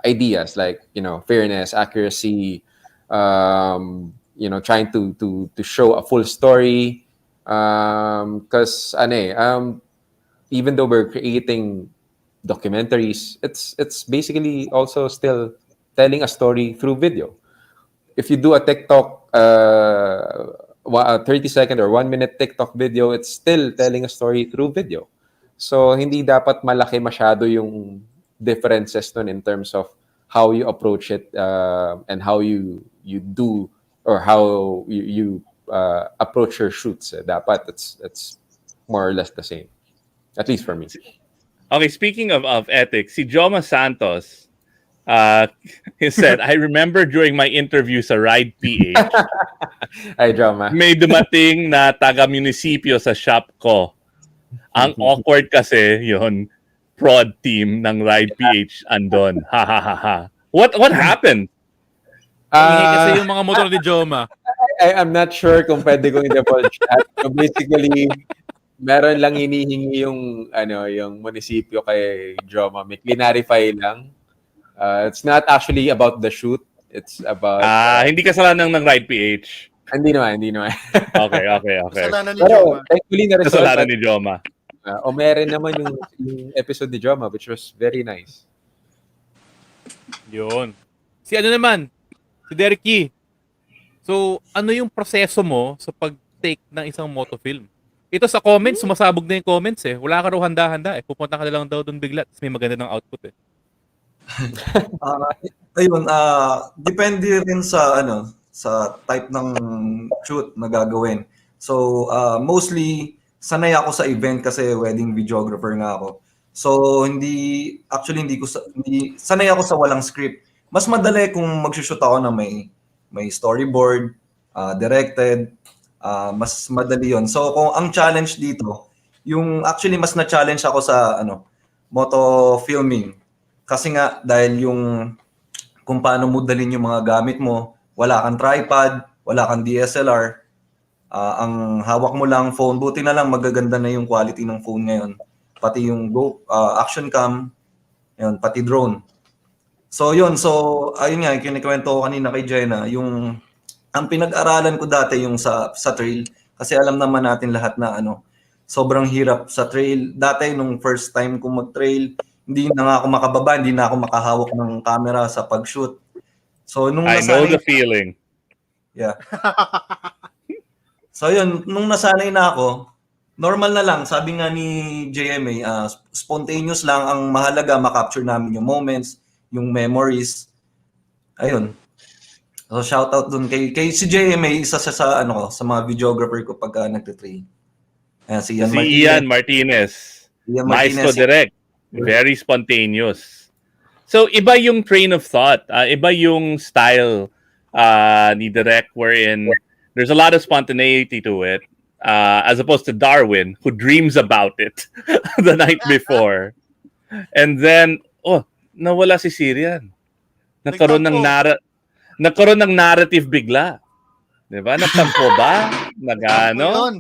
ideas, like fairness, accuracy, trying to show a full story, because even though we're creating documentaries, it's basically also still telling a story through video. If you do a TikTok, a 30-second or 1-minute TikTok video, it's still telling a story through video. So hindi dapat malaki masyado yung differences nun in terms of how you approach it, and how you do, or how you approach your shoots. Dapat it's more or less the same, at least for me. Okay, speaking of ethics, si Joma Santos, he said, I remember during my interview sa Ride PH, Ay, drama. may dumating na taga-munisipyo sa shop ko. Ang awkward kasi yon prod team ng Ride PH andon. Ha ha ha ha. What happened? Ingay kasi yung mga motor ni Joma. I'm not sure kung pwede kong i-divulge that. So basically, meron lang hinihingi yung yung munisipyo kay Joma. May clarify lang. It's not actually about the shoot. It's about Hindi kasalanan ng Ride PH. Hindi naman. Okay. Kasalanan ni Pero Joma. thankfully na Kasalanan ni Joma. meron naman yung episode ni Joma, which was very nice. Yun. Si ano naman? Si Derek Yee. So, ano yung proseso mo sa pag-take ng isang motofilm? Ito sa comments, sumasabog na yung comments eh. Wala ka raw handa-handa eh. Pupunta ka na lang daw doon bigla. Tapos may maganda ng output eh. Ayun, depende rin sa sa type ng shoot na gagawin. So, mostly sanay ako sa event kasi wedding videographer nga ako. So, hindi sanay ako sa walang script. Mas madali kung mag-shoot ako na may storyboard, directed, mas madali 'yon. So, kung ang challenge dito, actually mas na-challenge ako sa moto filming. Kasi nga dahil kung paano mo dalhin yung mga gamit mo, wala kang tripod, wala kang DSLR, ang hawak mo lang phone. Buti na lang magaganda na yung quality ng phone ngayon. Pati yung action cam, yun, pati drone. So yun, ayun nga, kinikwento ko kanina kay Jenna, ang pinag-aralan ko dati yung sa trail, kasi alam naman natin lahat na sobrang hirap sa trail. Dati nung first time kong mag-trail, hindi na nga ako makababa, hindi na ako makahawak ng camera sa pag-shoot. So nung I know the feeling. Yeah. So yun, nung nasanay na ako, normal na lang. Sabi nga ni JMA, spontaneous lang. Ang mahalaga, makapture namin yung moments, yung memories. Ayun. So shout out dun kay si JMA, isa siya sa sa mga videographer ko pag nagte-train. Si Ian Martinez. Maestro direct. Very spontaneous. So iba yung train of thought, iba yung style ni direct, wherein there's a lot of spontaneity to it, as opposed to Darwin, who dreams about it the night before. And then, nawala si Cyrian. Nagkaroon ng narrative bigla. Diba? Nagtampo ba? Nagano?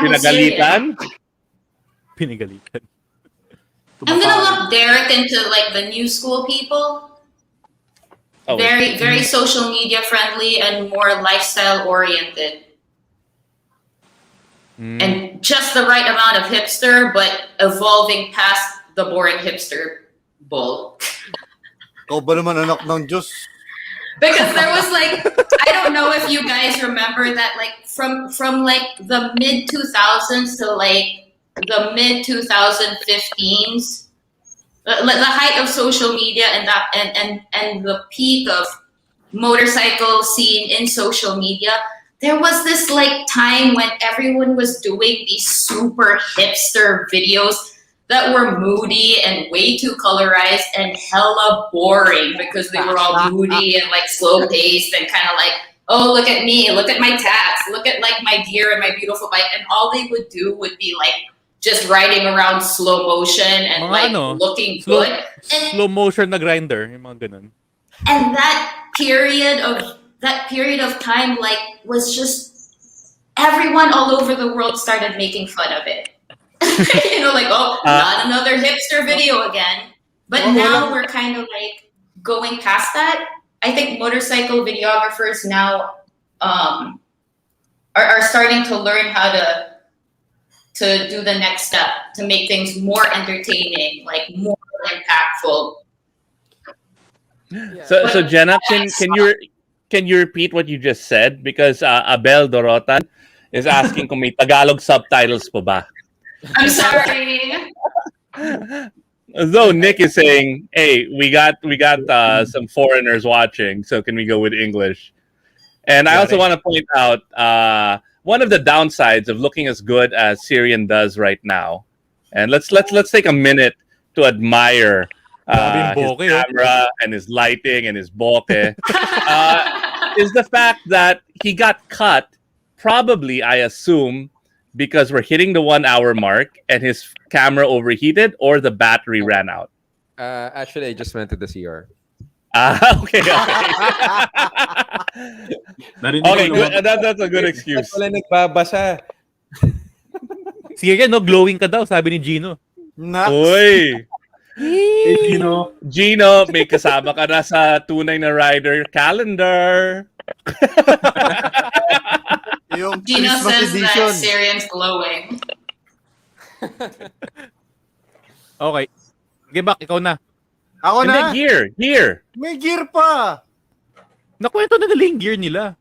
Pinagalitan? Pinagalitan. I'm gonna lump Derek into like the new school people. Very social media friendly and more lifestyle oriented. And just the right amount of hipster, but evolving past the boring hipster bull. Ikaw ba naman anak ng Diyos? Because there was like, I don't know if you guys remember that, like from like the mid 2000s to like the mid 2015s, the height of social media and the peak of motorcycle scene in social media, there was this like time when everyone was doing these super hipster videos that were moody and way too colorized and hella boring because they were all moody and like slow paced and kind of like, oh, look at me, look at my tats, look at like my gear and my beautiful bike. And all they would do would be like just riding around slow motion and like looking good. And slow motion na grinder, yung mga ganun. And that period of time like was just everyone all over the world started making fun of it. Like, not another hipster video again. But now we're kind of like going past that. I think motorcycle videographers now are starting to learn how to do the next step, to make things more entertaining, like more impactful. So Jenna, can you repeat what you just said? Because Abel Dorotan is asking kung may Tagalog subtitles pa ba. I'm sorry. Though Nick is saying, "Hey, we got some foreigners watching, so can we go with English?" And I also want to point out one of the downsides of looking as good as Cyrian does right now. And let's take a minute to admire his camera and his lighting and his bokeh. Is the fact that he got cut, probably, I assume, because we're hitting the 1 hour mark and his camera overheated or the battery ran out. Actually, I just went to the CR. Okay. Okay, good. That's a good excuse. Wala nagbabasa. Sige, no, glowing ka daw, sabi ni Gino. Uy! Gino, may kasama ka na sa Tunay Na Rider calendar. Yung Gino Christmas says edition. that Cyrian's glowing. Okay. Gebak, ikaw na. Ako Hindi, na. gear. May gear pa. Nakwento na nila yung gear nila.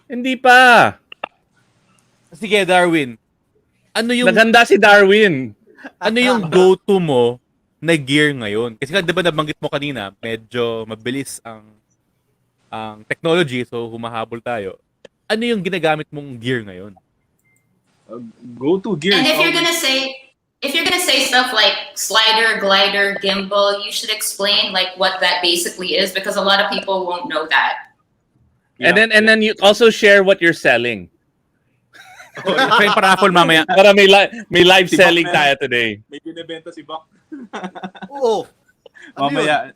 Hindi pa. Sige, Darwin. Ano yung Naganda si Darwin. ano yung go-to mo na gear ngayon? Kasi 'di ba nabanggit mo kanina, medyo mabilis ang technology, so humahabol tayo. Ano yung ginagamit mong gear ngayon? Go-to gear. And if you're gonna say stuff like slider, glider, gimbal, you should explain like what that basically is, because a lot of people won't know that. And then you also share what you're selling. Friend paraffle mamaya. Para may live Si selling Bak tayo today. May binibenta si Bak. Oo. Ano Mamaya.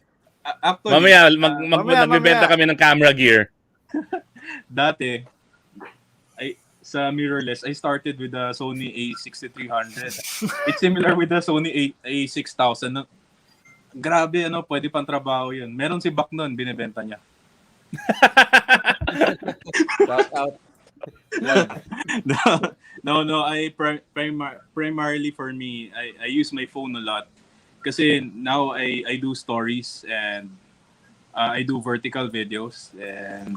Actually, Mamaya mamaya. magbebenta kami ng camera gear. dati, sa mirrorless, I started with the Sony A6300. It's similar with the Sony A6000. Grabe, pwede pang trabaho yun. Meron si Bak nun, binibenta niya. Shout out. No. Primarily for me, I use my phone a lot. Kasi now I do stories and I do vertical videos, and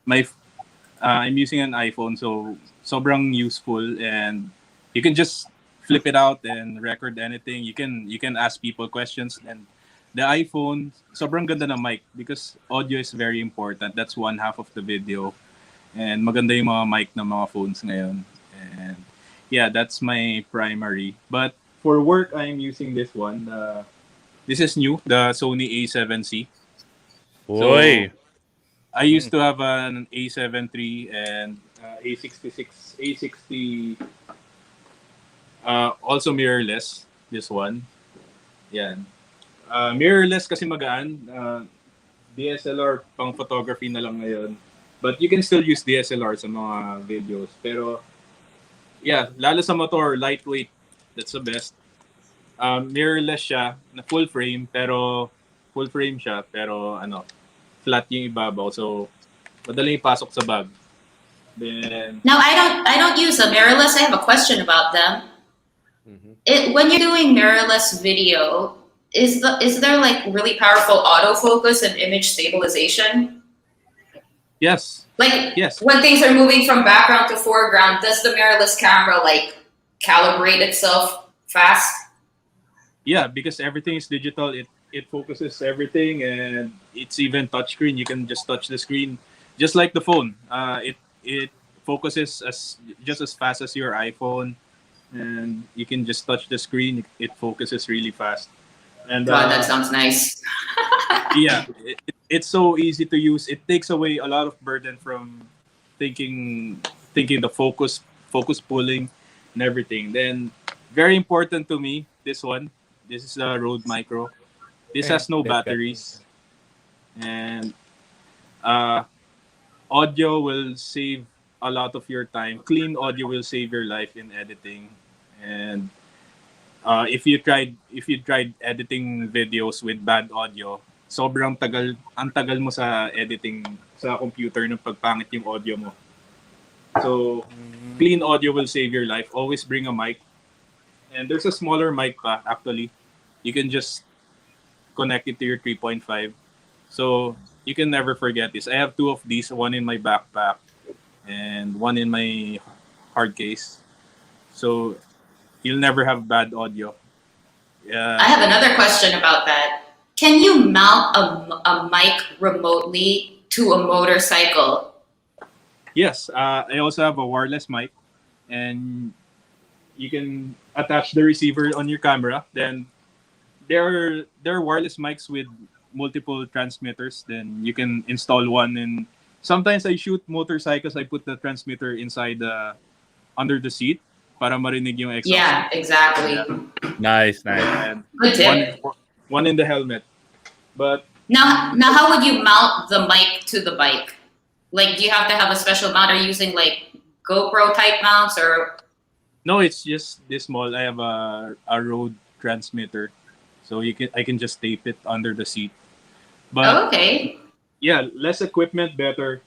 I'm using an iPhone, so sobrang useful, and you can just flip it out and record anything. You can ask people questions, and the iPhone, sobrang ganda ng mic because audio is very important. That's one half of the video. And maganda yung mga mic ng mga phones ngayon. And yeah, that's my primary. But for work, I'm using this one. This is new, the Sony A7C. Oy. I used to have an A7 III and A60, also mirrorless, this one. Yan. Mirrorless kasi magaan. DSLR pang photography na lang ngayon. But you can still use DSLR sa mga videos. Pero, yeah, lalo sa motor, lightweight. That's the best. Mirrorless siya, na full frame siya, pero flat yung ibabaw. So, madaling ipasok sa bag. Then, Now, I don't use a mirrorless. I have a question about them. Mm-hmm. When you're doing mirrorless video, is there like really powerful autofocus and image stabilization? yes. Like, Yes. when things are moving from background to foreground, does the mirrorless camera like calibrate itself fast? Yeah, because everything is digital. It focuses everything, and it's even touchscreen. You can just touch the screen, just like the phone. It focuses just as fast as your iPhone, and you can just touch the screen. It focuses really fast. And Wow, that sounds nice. yeah, it's so easy to use. It takes away a lot of burden from thinking the focus pulling and everything. Then very important to me, this one. This is a Rode Micro. This has no batteries, and audio will save a lot of your time. Clean audio will save your life in editing. And if you tried editing videos with bad audio, sobrang ang tagal mo sa editing sa computer nung pagpangit yung audio mo. So, clean audio will save your life. Always bring a mic. And there's a smaller mic pa, actually. You can just connect it to your 3.5. So, you can never forget this. I have two of these, one in my backpack and one in my hard case. So, you'll never have bad audio. Yeah. I have another question about that. Can you mount a mic remotely to a motorcycle? Yes, I also have a wireless mic, and you can attach the receiver on your camera. Then there are wireless mics with multiple transmitters. Then you can install one, and sometimes I shoot motorcycles. I put the transmitter inside under the seat para marinig yung exhaust. Yeah, exactly. Yeah. Nice. And Good tip. one in the helmet. But Now, how would you mount the mic to the bike? Like, do you have to have a special mount? Are you using like GoPro type mounts or? no, it's just this small. I have a Rode transmitter, so I can just tape it under the seat. But Oh, okay. yeah, less equipment, better.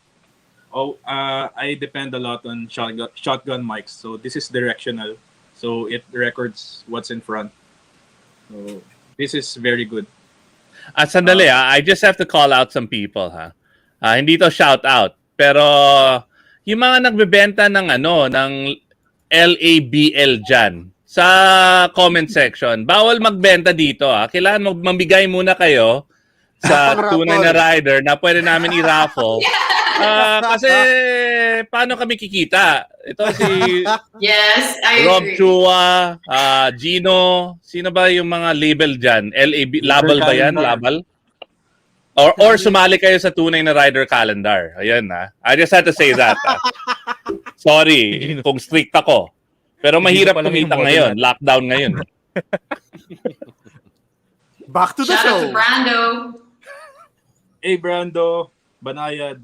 I depend a lot on shotgun mics. So this is directional, so it records what's in front. So this is very good. Sandali, I just have to call out some people, ha. Hindi to shout out, pero yung mga nagbebenta ng ng LABL dyan, sa comment section, bawal magbenta dito, ha. Kailangan mamigay muna kayo sa Tunay Na Rider na pwede namin i-raffle. Kasi paano kami kikita? Ito si Yes, I Rob agree. Chua, Gino, sino ba yung mga label dyan? LAB, label ba yan? Label? Or sumali kayo sa Tunay Na Rider calendar. Ayan na. I just had to say that. Sorry kung strict ako. Pero mahirap kumita ngayon. Lockdown ngayon. Back to the Shout out show. to Brando. Hey, Brando, Banayad.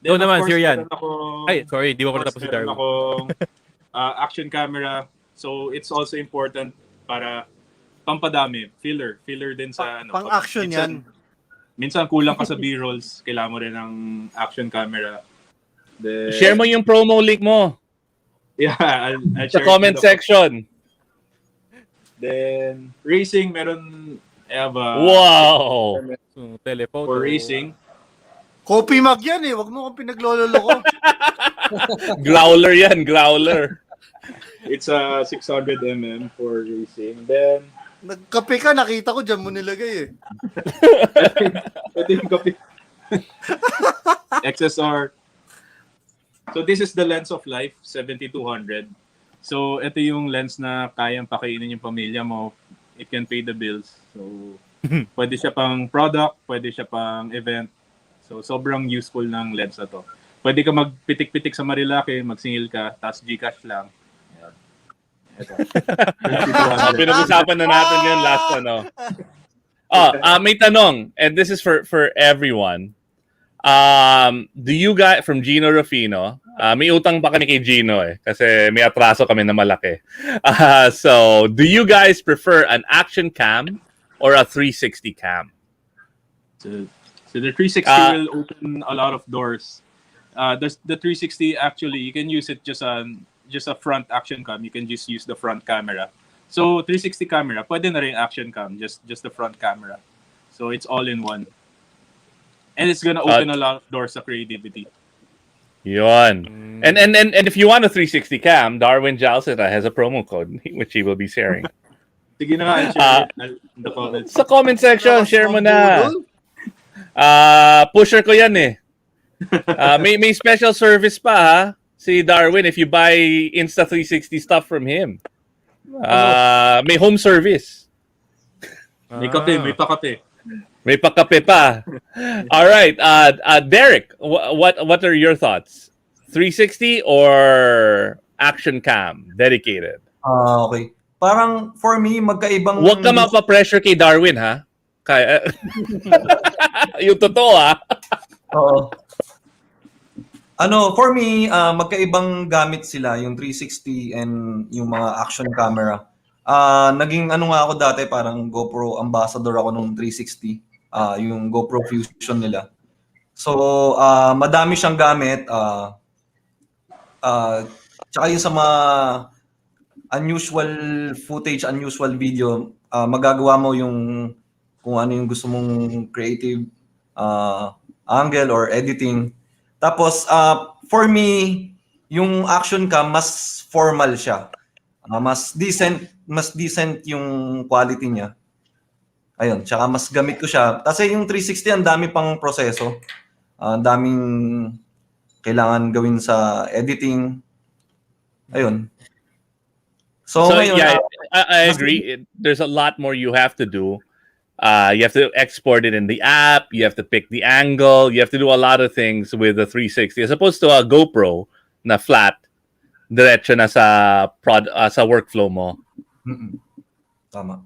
Ikaw Then, of naman, course, Cyrian. meron akong- Ay, sorry, di mo of pa course, natapos si meron Darwin. akong, action camera. So it's also important para pampadami. Filler din sa Pang-action yan. Minsan kulang ka sa B-rolls, kailangan mo rin ng action camera. Then, Share mo yung promo link mo Yeah, I'll sa share comment it. section. Then racing, meron I have a Wow! So, telephoto. for racing. Copy mag yan eh. Wag mo kang pinaglololo ko. Growler yan, growler. It's a 600mm for racing. Then Nagkape ka, nakita ko dyan mo nilagay eh. ito yung copy. XSR. So this is the lens of life, 7200. So ito yung lens na kayang pakainin yung pamilya mo. It can pay the bills. So pwede siya pang product, pwede siya pang event. So sobrang useful ng lens na to. Pwede ka magpitik-pitik sa Marilake, magsingil ka, tapos Gcash lang. Ayan. Ito. 7200. Pinag-usapan na natin yun last may tanong, and this is for everyone. Do you guys, from Gino Rufino, may utang pa kami kay Gino kasi may atraso kami na malaki. So, do you guys prefer an action cam or a 360 cam? So the 360 will open a lot of doors. The 360 actually, you can use it just a front action cam. You can just use the front camera. So 360 camera, pwede na rin action cam, just the front camera. So it's all in one. And it's gonna open a lot of doors sa creativity. Yun. And if you want a 360 cam, Darwin Zialcita has a promo code which he will be sharing. Sige na nga, share it in the comments. Sa comment section, share mo na. Pusher ko yan eh. May special service pa ha. Si Darwin if you buy Insta360 stuff from him. May home service. May kape, may pakape. May pakape pa. All right. Derek, what are your thoughts? 360 or action cam dedicated? Okay. Parang for me, magkaibang... Huwag ka mapa-pressure kay Darwin, ha? Kaya, yung totoo, ha? Oo. For me, magkaibang gamit sila, yung 360 and yung mga action camera. Naging nga ako dati, parang GoPro ambassador ako nung 360, yung GoPro Fusion nila. So, madami siyang gamit. Tsaka yung sa mga unusual footage, unusual video, magagawa mo yung kung ano yung gusto mong creative angle or editing. Tapos, for me, yung action cam, mas formal siya. Mas decent yung quality niya. Ayun, tsaka mas gamit ko siya. Kasi yung 360, ang dami pang proseso. Ang daming kailangan gawin sa editing. Ayun. So ngayon, yeah, I agree. There's a lot more you have to do. You have to export it in the app. You have to pick the angle. You have to do a lot of things with the 360 as opposed to a GoPro na flat, diretso na sa sa workflow mo. tama.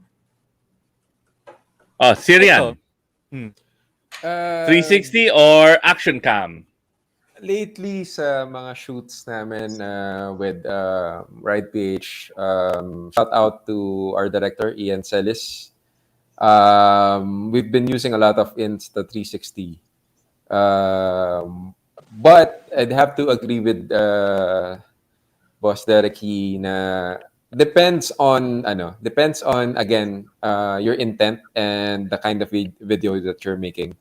Oh, Cyrian. 360 or action cam? Lately, sa mga shoots namin with Ride PH, shout out to our director, Ian Celis. We've been using a lot of Insta360. But I'd have to agree with Boss Derek na depends on again your intent and the kind of video that you're making.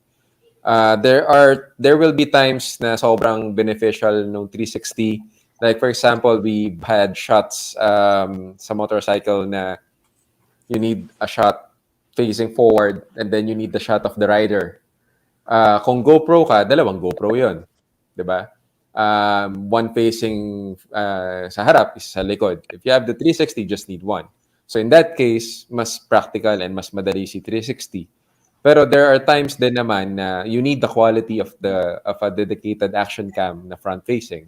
There will be times na sobrang beneficial ng 360. Like for example, we've had shots sa motorcycle na you need a shot facing forward and then you need the shot of the rider. Kung GoPro ka, dalawang GoPro 'yon, 'di ba? One facing sa harap, isa sa likod. If you have the 360, just need one. So in that case, mas practical and mas madali si 360. Pero there are times din naman na you need the quality of a dedicated action cam na front facing.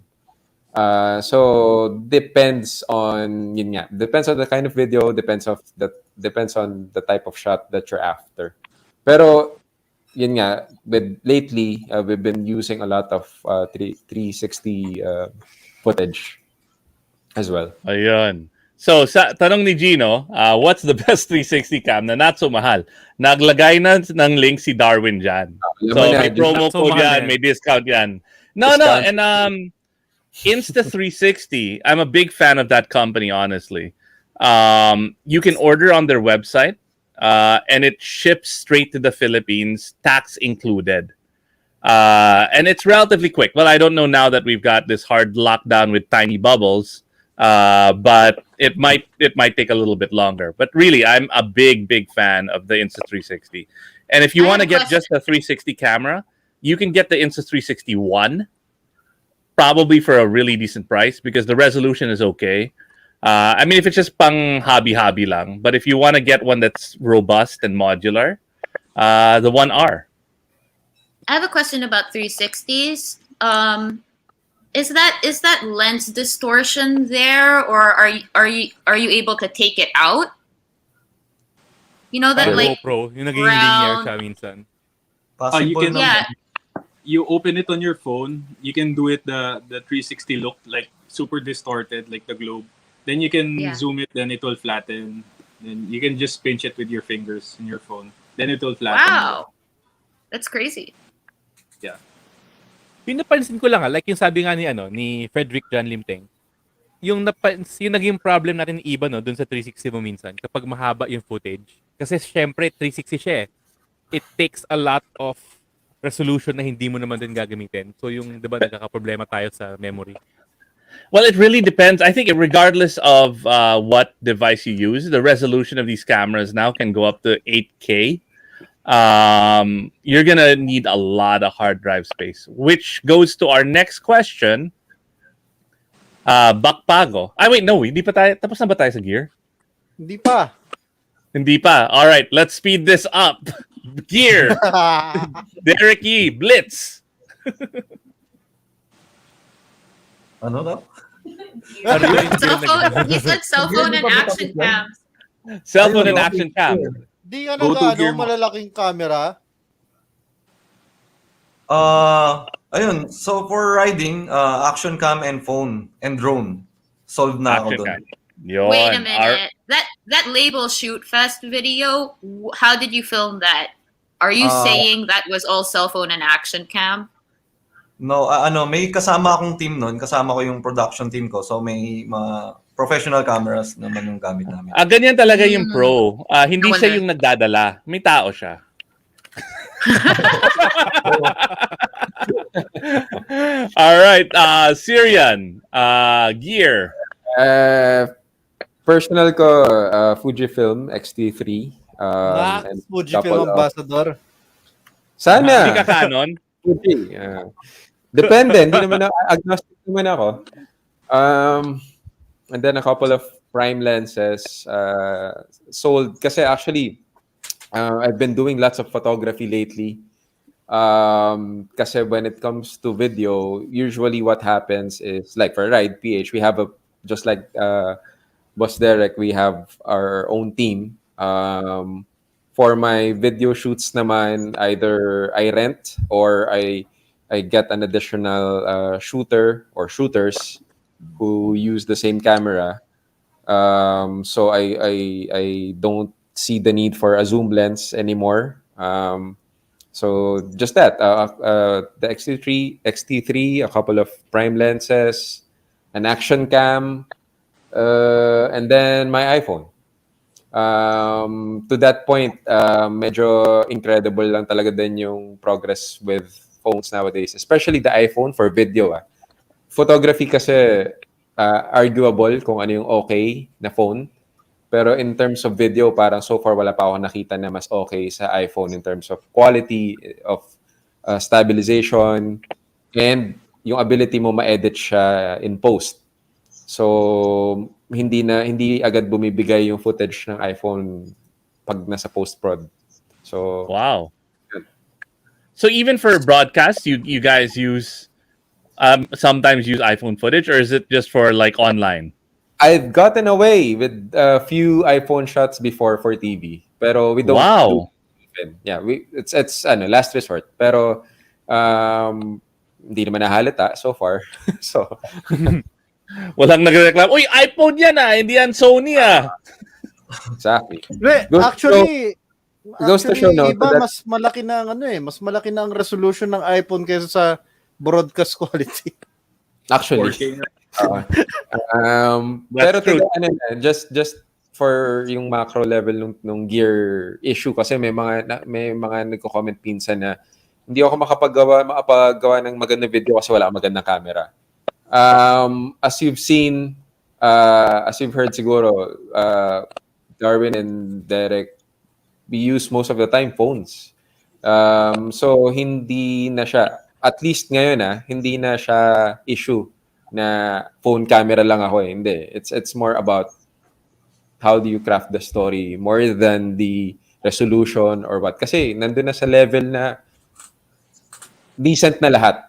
So depends on depends on the kind of video, depends on the type of shot that you're after. Pero lately we've been using a lot of 360 footage as well. Ayun. So, sa tanong ni Gino, what's the best 360 cam na not so mahal? Naglagay na ng link si Darwin dyan. So, may promo code yan, may discount yan. No, and Insta360, I'm a big fan of that company, honestly. You can order on their website, and it ships straight to the Philippines, tax included. And it's relatively quick. Well, I don't know now that we've got this hard lockdown with tiny bubbles. But it might take a little bit longer. But really, I'm a big fan of the Insta360. And if you want to get just the 360 camera, you can get the Insta360 One, probably for a really decent price because the resolution is okay. I mean, if it's just pang hobby lang, but if you want to get one that's robust and modular, the One R. I have a question about 360s. Is that lens distortion there, or are you able to take it out? You know that like GoPro, yung naging linear siya minsan. You can yeah. You open it on your phone. You can do it the 360 look, like super distorted, like the globe. Then you can zoom it, then it will flatten. Then you can just pinch it with your fingers in your phone. Then it will flatten. Wow, that's crazy. Yeah. Pinapansin ko lang like yung sabi nga ni Frederick John Limteng, yung naging problem natin ni Iba doon sa 360 mo minsan kapag mahaba yung footage. Kasi syempre 360 siya eh. It takes a lot of resolution na hindi mo naman din gagamitin. So yung 'di ba nagkakaproblema tayo sa memory. Well, it really depends. I think regardless of what device you use, the resolution of these cameras now can go up to 8K. You're gonna need a lot of hard drive space, which goes to our next question. Bakpago. Wait, no, hindi pa tayo. Tapos na ba tayo sa gear? Hindi pa. Hindi pa. All right, let's speed this up. Gear. Derek E. Blitz. Ano daw? Cell phone. He said cell phone and action cams. Cell phone and action cam. Di ka gear mo. malalaking camera. Ayun. So for riding, action cam and phone and drone. Solved na ako doon. Wait a minute. That label shoot fest video, how did you film that? Are you saying that was all cell phone and action cam? No, may kasama akong team noon. Kasama ko yung production team ko. So may mga professional cameras naman yung gamit namin. Ganyan talaga yung pro. Hindi siya yung nagdadala. May tao siya. All right, Cyrian, gear. Personal ko, Fujifilm X-T3. And Fujifilm couple of... ambassador. Hindi Sana! ka Canon? Fuji. Depende. Hindi naman agnostic naman ako. And then a couple of prime lenses sold. Kasi actually, I've been doing lots of photography lately. Kasi when it comes to video, usually what happens is, like for Ride PH, we have just like Boss Derek, we have our own team. For my video shoots naman, either I rent or I get an additional shooter or shooters who use the same camera. So I don't see the need for a zoom lens anymore. So just that, the XT3, a couple of prime lenses, an action cam, and then my iPhone. To that point, medyo incredible lang talaga din yung progress with phones nowadays, especially the iPhone for video. Photography kasi arguable kung ano yung okay na phone. Pero in terms of video, parang so far wala pa ako nakita na mas okay sa iPhone in terms of quality, of stabilization, and yung ability mo ma-edit siya in post. So, hindi agad bumibigay yung footage ng iPhone pag nasa post-prod. So, wow. So even for broadcast, you guys use sometimes use iPhone footage, or is it just for like online? I've gotten away with a few iPhone shots before for TV, pero we don't. Wow. Yeah, it's last resort. Pero hindi naman nahalata so far. So walang nagreklamo. Uy, iPhone yan hindi yan Sony Exactly. Actually, goes to show now iba mas malaki na mas malaki na ang resolution ng iPhone kaysa sa broadcast quality. Actually. Pero just for yung macro level nung gear issue, kasi may mga nagko-comment pinsan na hindi ako makapagawa ng magandang video kasi wala akong magandang camera. As you've seen, as you've heard siguro, Darwin and Derek, we use most of the time phones. So hindi na siya, at least ngayon hindi na siya issue na phone camera lang ako Hindi. It's more about how do you craft the story more than the resolution or what. Kasi nandun na sa level na decent na lahat.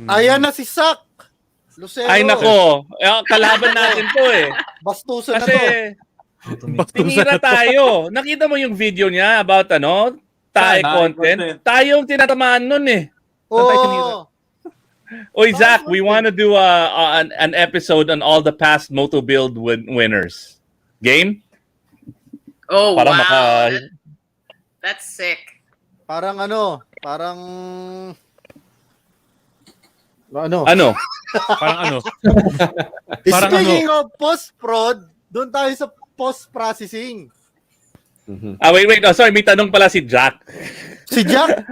Ayan na si Sak! Lucero. Ay nako, kalaban natin to Bastusan kasi na to. tinira tayo. Nakita mo yung video niya about tae content. Tayo yung tinatamaan nun Oh! Oy, Zach, we want to do an episode on all the past Moto build winners. Game? Oh, Para wow. That's sick. Parang Ano? Parang Speaking of post-prod, doon tayo sa post-processing. Wait. Oh, sorry, may tanong pala si Jack. Si Jack?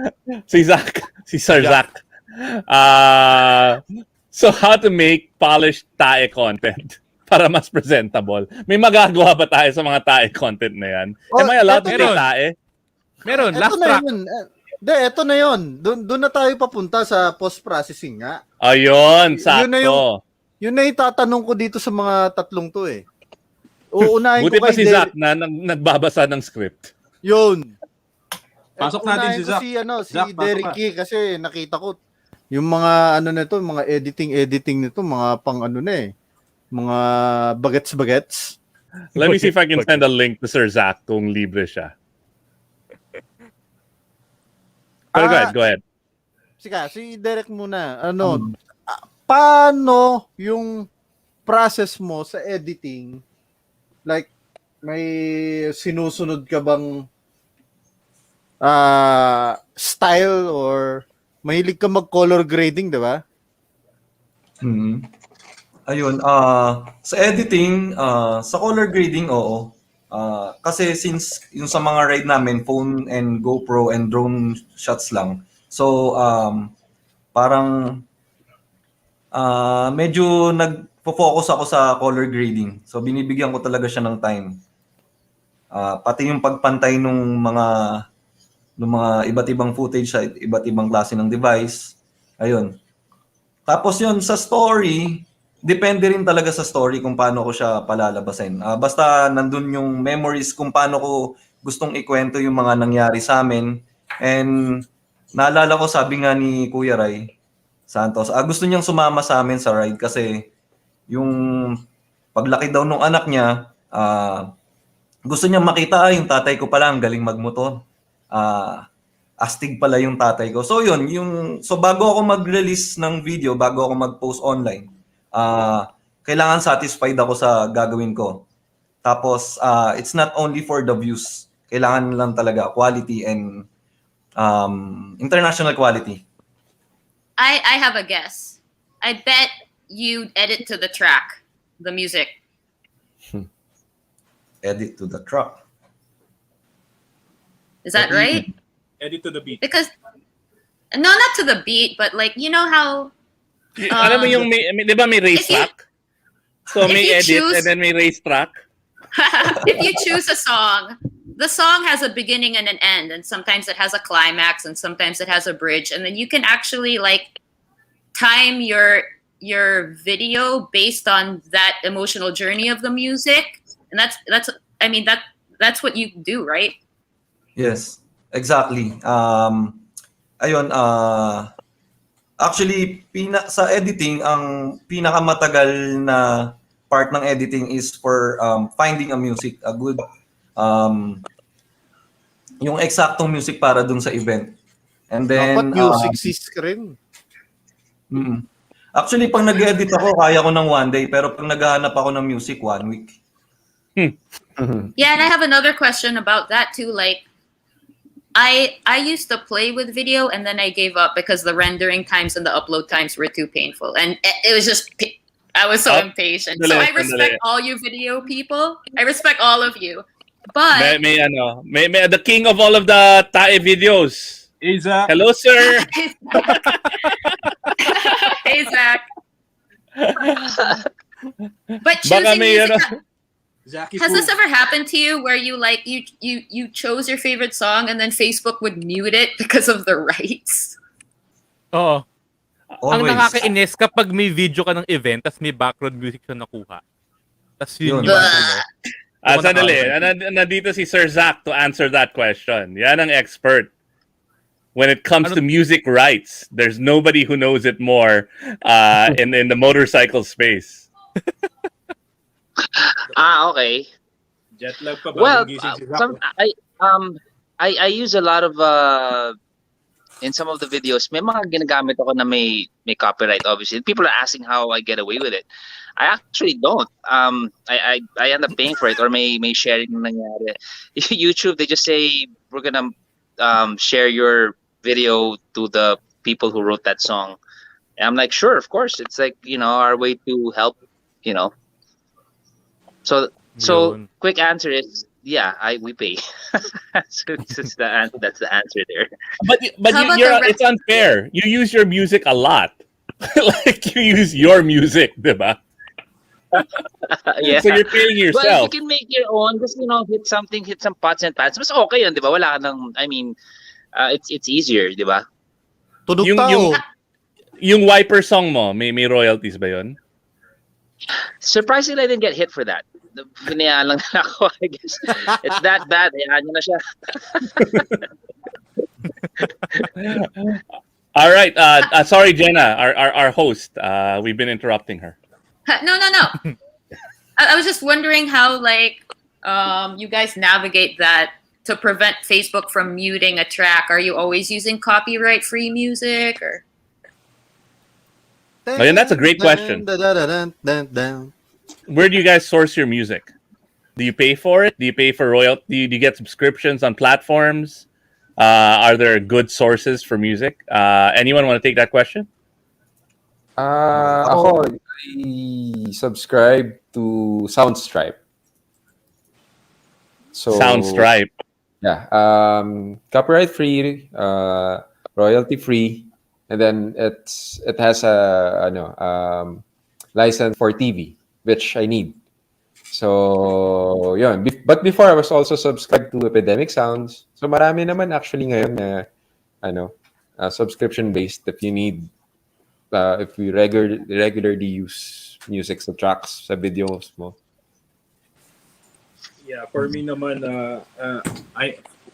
Si Zach. Si Sir Zach. So how to make polished tae content para mas presentable? May magagawa ba tayo sa mga tae content na yan? Am I allowed to say tae? Meron, last na track. Ito na yun. Doon na tayo papunta sa post-processing nga. Ayun, sakto. Yun na yung tatanong ko dito sa mga tatlong to Uunahin Buti ko pa si Zach na nagbabasa ng script. Yun. Pasok natin si Zach. Si Zach, Derek pasok ka. kasi nakita ko yung mga nito, mga editing nito, mga pang mga bagets. Let me see if I can send a link to Sir Zach kung libre siya. Pero go ahead. Si Derek muna. Paano yung process mo sa editing? Like, may sinusunod ka bang style or mahilig ka mag-color grading, di ba? Ayun, sa editing, sa color grading, oo. Kasi since yung sa mga ride namin, phone and GoPro and drone shots lang. So, parang medyo focus ako sa color grading. So binibigyan ko talaga siya ng time. Pati yung pagpantay ng mga iba't ibang footage sa iba't ibang klase ng device. Ayun. Tapos yun, sa story, depende rin talaga sa story kung paano ko siya palalabasin. Basta nandun yung memories kung paano ko gustong ikwento yung mga nangyari sa amin. And naalala ko, sabi nga ni Kuya Ray Santos, gusto niyang sumama sa amin sa ride kasi yung paglaki daw nung anak niya, gusto niyang makita, yung tatay ko pala ang galing magmotor. Astig pala yung tatay ko. So yun, so bago ako mag-release ng video, bago ako mag-post online, kailangan satisfied ako sa gagawin ko. Tapos it's not only for the views. Kailangan lang talaga quality and international quality. I have a guess. I bet you edit to the track, the music. Edit to the track. Is that right? Edit to the beat. Because no, not to the beat, but like you know how. Alam mo yung di ba may race if you- track? So if may you edit choose- and then may race track. If you choose a song, the song has a beginning and an end, and sometimes it has a climax, and sometimes it has a bridge, and then you can actually like time your video based on that emotional journey of the music, and that's what you do, right? Yes, exactly. Ayun, actually, sa editing, ang pinakamatagal na part ng editing is for finding a music, a good, yung eksaktong music para dun sa event. And then, Dapat music sis ka rin. Actually, pag nag-edit ako, kaya ko ng 1 day, pero pag naghahanap ako ng music, 1 week. Yeah, and I have another question about that too. Like, I used to play with video, and then I gave up because the rendering times and the upload times were too painful, and it was just I was so impatient. So I respect all you video people. I respect all of you, but May the king of all of the tae videos. Isa. Hello, sir. hey Zach. But Baka choosing may music. Zaki Has Fu. this ever happened to you where you like you chose your favorite song and then Facebook would mute it because of the rights? Oo. Ang Always. nakakainis kapag may video ka ng event tas may background music siya nakuha. Tas yun Yun. yung ano. Sandali. Nandito si Sir Zach to answer that question. Yan ang expert. When it comes to music rights, there's nobody who knows it more in the motorcycle space. Okay. Jet lag pa ba? Well, Gising si Zach. I use a lot of in some of the videos. May mga ginagamit ako na may copyright. Obviously, people are asking how I get away with it. I actually don't. I end up paying for it or may sharing na nangyari. YouTube, they just say we're gonna share your video to the people who wrote that song. And I'm like, sure, of course. It's like, our way to help, So Yun. quick answer is we pay. So that's the answer there. But How about it's unfair. You use your music a lot. Like you use your music, diba? Yeah. So you're paying Well, yourself. you can make your own. Just hit some pots and pans. Mas okay yun, di ba? Wala ka nang, it's easier, di ba? Tunog Yung- tao. Yung wiper song mo, may royalties ba yun? Surprisingly, I didn't get hit for that. Binayaan lang nila ako, I guess. It's that bad. Hayaan nyo na siya. All right. Sorry, Jenna, our host. We've been interrupting her. No. I was just wondering how like you guys navigate that to prevent Facebook from muting a track. Are you always using copyright-free music or? Ayan, that's a great question. Where do you guys source your music? Do you pay for it? Do you pay for royalty? Do you get subscriptions on platforms? Are there good sources for music? Anyone want to take that question? Ako, I subscribe to Soundstripe. So, Soundstripe. Yeah. Copyright free, royalty free, and then it has a license for TV, which I need. So, yun. But before, I was also subscribed to Epidemic Sounds. So, marami naman actually ngayon na, subscription-based if you need, if you regularly use music sa tracks, sa videos mo. Yeah, for me naman,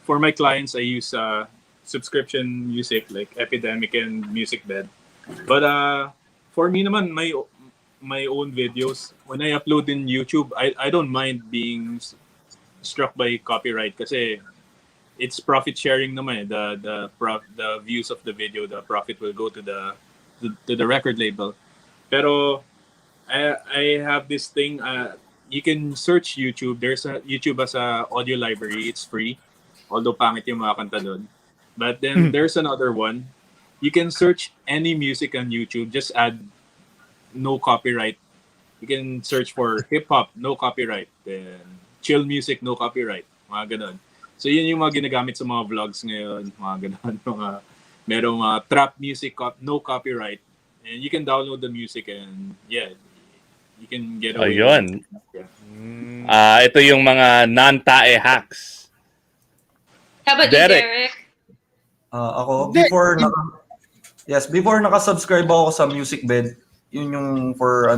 for my clients, I use subscription music like Epidemic and Music Bed. But for me naman, my own videos, when I upload in YouTube, I don't mind being struck by copyright kasi it's profit sharing naman. The views of the video, the profit will go to the record label. Pero I have this thing. You can search YouTube. YouTube as a audio library. It's free, although pangit yung mga kanta doon. But then there's another one. You can search any music on YouTube. Just add no copyright. You can search for hip hop, no copyright. Then chill music, no copyright. Mga ganon. So yun yung mga ginagamit sa mga vlogs ngayon. Mga ganon. Merong trap music, no copyright. And you can download the music and yeah, you can get away. Ayun. Ito yung mga non-tae hacks. How about you, Derek? Ako, before naka-subscribe ako sa Music Bed, yun yung for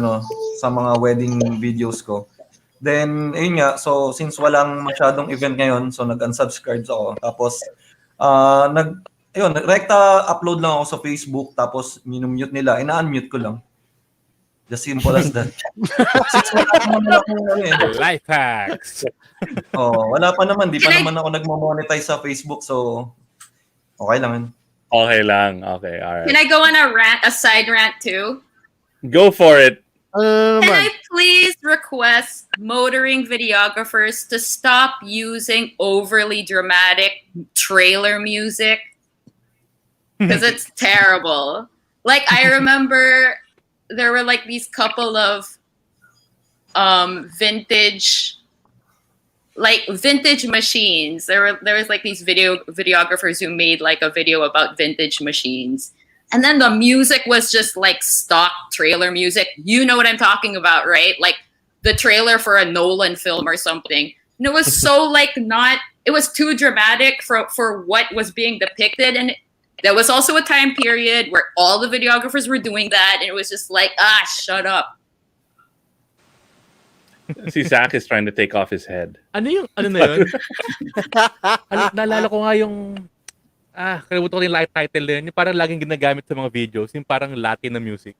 sa mga wedding videos ko. Then, ayun nga, so since walang masyadong event ngayon, so nag-unsubscribe ako. Tapos, rekta upload lang ako sa Facebook, tapos minumute nila, ina-unmute ko lang. Just simple as that. Since wala naman ako Life hacks. Wala pa naman, di pa naman ako nagmo-monetize sa Facebook, so okay lang yun. Okay lang. Okay, all right. Can I go on a side rant too? Go for it. Can I please request motoring videographers to stop using overly dramatic trailer music? Because it's terrible. Like, I remember there were like these couple of vintage machines. There was like these videographers who made like a video about vintage machines. And then the music was just like stock trailer music. You know what I'm talking about, right? Like the trailer for a Nolan film or something. And it was so it was too dramatic for what was being depicted. And there was also a time period where all the videographers were doing that. And it was just like, shut up. Si Zach is trying to take off his head. Ano na yun? Naalala ko nga yung kalimutan ko yung light title na yun. Yung parang laging ginagamit sa mga videos. Yung parang Latin na music.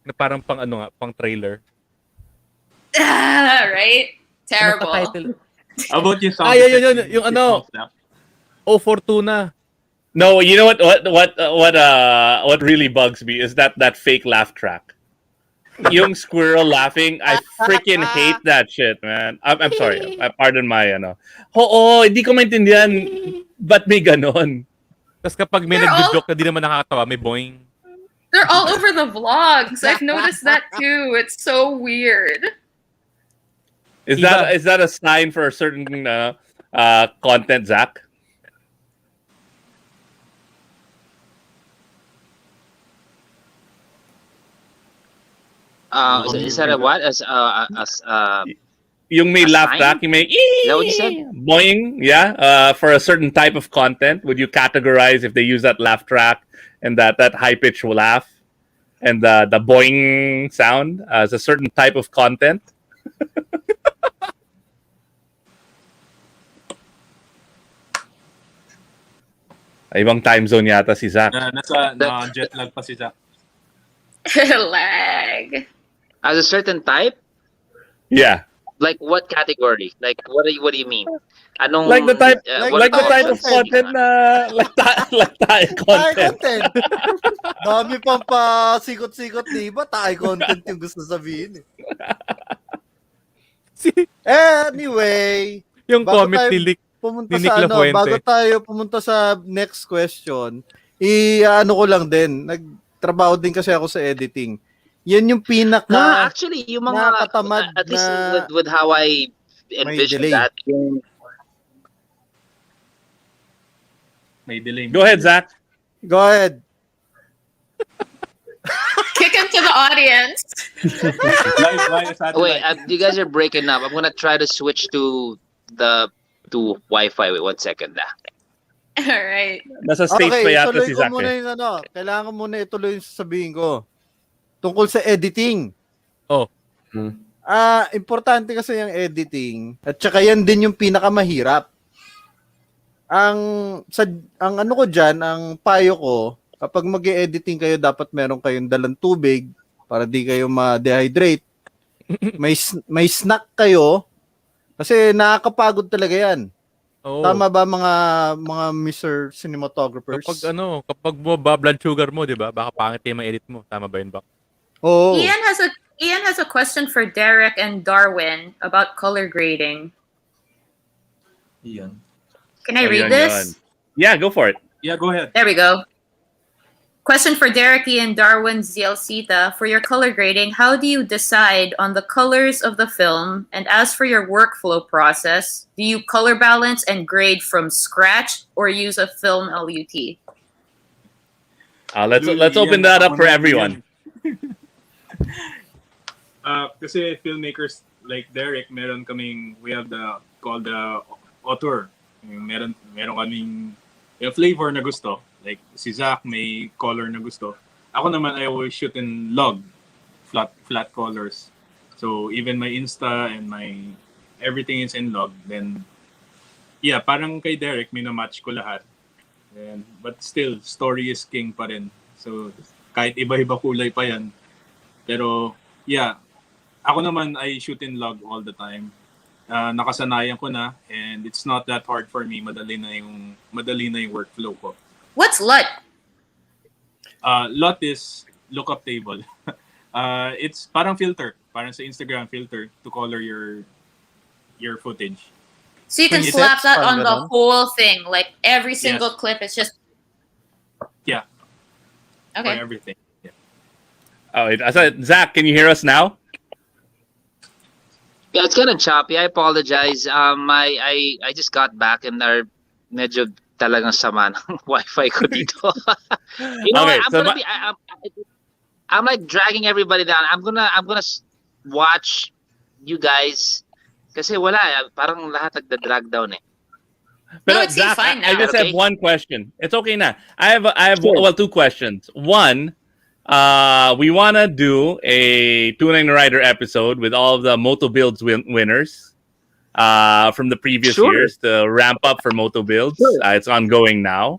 Na parang pang trailer. Right? Terrible. How about yung sound? Yun. Yung O Fortuna. No, you know what really bugs me is that fake laugh track. Yung squirrel laughing, I freaking hate that shit, man. I'm sorry. Pardon my hindi ko maintindihan ba't may ganon. Tapos kapag may nag-joke na di naman nakakatawa, may boing. They're all over the vlogs. I've noticed that too. It's so weird. Is that a sign for a certain content, Zach? Is that a what? Yung may laugh track, yung may is that what you said? Boing, yeah. For a certain type of content, would you categorize if they use that laugh track and that high pitch laugh and the boing sound as a certain type of content? Ibang time zone yata si Zach. Nasa jet lag pa si Zach. Lag. As a certain type? Yeah. Like what category? Like what do you mean? Anong, like the type of content na like tayo content. Dami pang pasikot-sikot, di ba? Tayo content yung gusto sabihin. Anyway, yung comment ni bago tayo pumunta sa next question, ko lang din, nagtrabaho din kasi ako sa editing. Yan yung actually, yung mga nakakatamad at least with how I envision that. May delay. Go ahead, Zach. Go ahead. Kick him to the audience. Live via satellite. Wait, you guys are breaking up. I'm gonna try to switch to Wi-Fi. Wait, 1 second. All right. Nasa States pa Okay, yata ituloy si ko Zach muna eh. yung kailangan ko muna ituloy yung sasabihin ko. Tungkol sa editing. Oh. Importante kasi yung editing at saka yan din yung pinakamahirap. Ang ano ko diyan, ang payo ko, kapag mag-editing kayo, dapat meron kayong dalang tubig para di kayo ma-dehydrate. May snack kayo kasi nakakapagod talaga yan. Oh. Tama ba mga Mr. Cinematographers? Kapag blood sugar mo, 'di ba? Baka pangit yung edit mo. Tama ba 'yun, Bak? Oo. Ian has a question for Derek and Darwin about color grading. Iyan. Can I read this? Yun. Yeah, go for it. Yeah, go ahead. There we go. Question for Derek and Darwin Zialcita. For your color grading, how do you decide on the colors of the film? And as for your workflow process, do you color balance and grade from scratch or use a film LUT? Let's open that up for everyone. Kasi filmmakers like Derek, we have called the auteur. Meron kaming yung flavor na gusto. Like si Zach may color na gusto. Ako naman, I always shoot in log, flat colors. So even my Insta and my everything is in log. Then yeah, parang kay Derek minamatch ko lahat. But still, story is king pa rin. So kahit iba-iba kulay pa yan. Pero yeah, ako naman I shoot in log all the time. Nakasanayan ko na and it's not that hard for me. Madali na yung workflow ko. What's LUT? LUT is lookup table. It's parang filter, parang sa Instagram filter to color your footage. So you can slap that on the whole thing, like every single clip is just. Yeah. Okay. For everything. Yeah. Oh, Zach, can you hear us now? Yeah, it's kind of choppy. I apologize. I just got back and medyo talagang sama ng Wi-Fi ko dito. You know, Okay, I'm like dragging everybody down. I'm gonna watch you guys kasi wala, parang lahat nagda-drag down eh. But No, it seems Zach, fine now. I just have Okay. one question. It's okay now. I have Sure. two questions. One, we want to do a Tunay Na Rider episode with all of the Moto Builds winners from the previous Sure. years to ramp up for Moto Builds. Sure. It's ongoing now.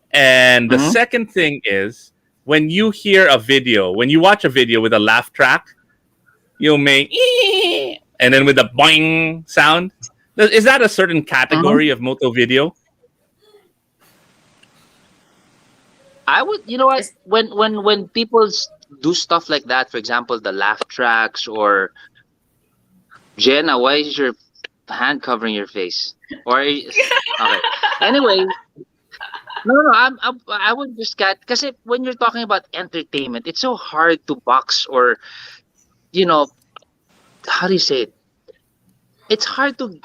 And the second thing is, when you watch a video with a laugh track, you'll make and then with a boing sound. Is that a certain category of Moto video? I would, you know what, when people do stuff like that, for example, the laugh tracks or Jenna, why is your hand covering your face? Or okay. Anyway, no, I would just because when you're talking about entertainment, it's so hard to box or, you know, how do you say it? It's hard to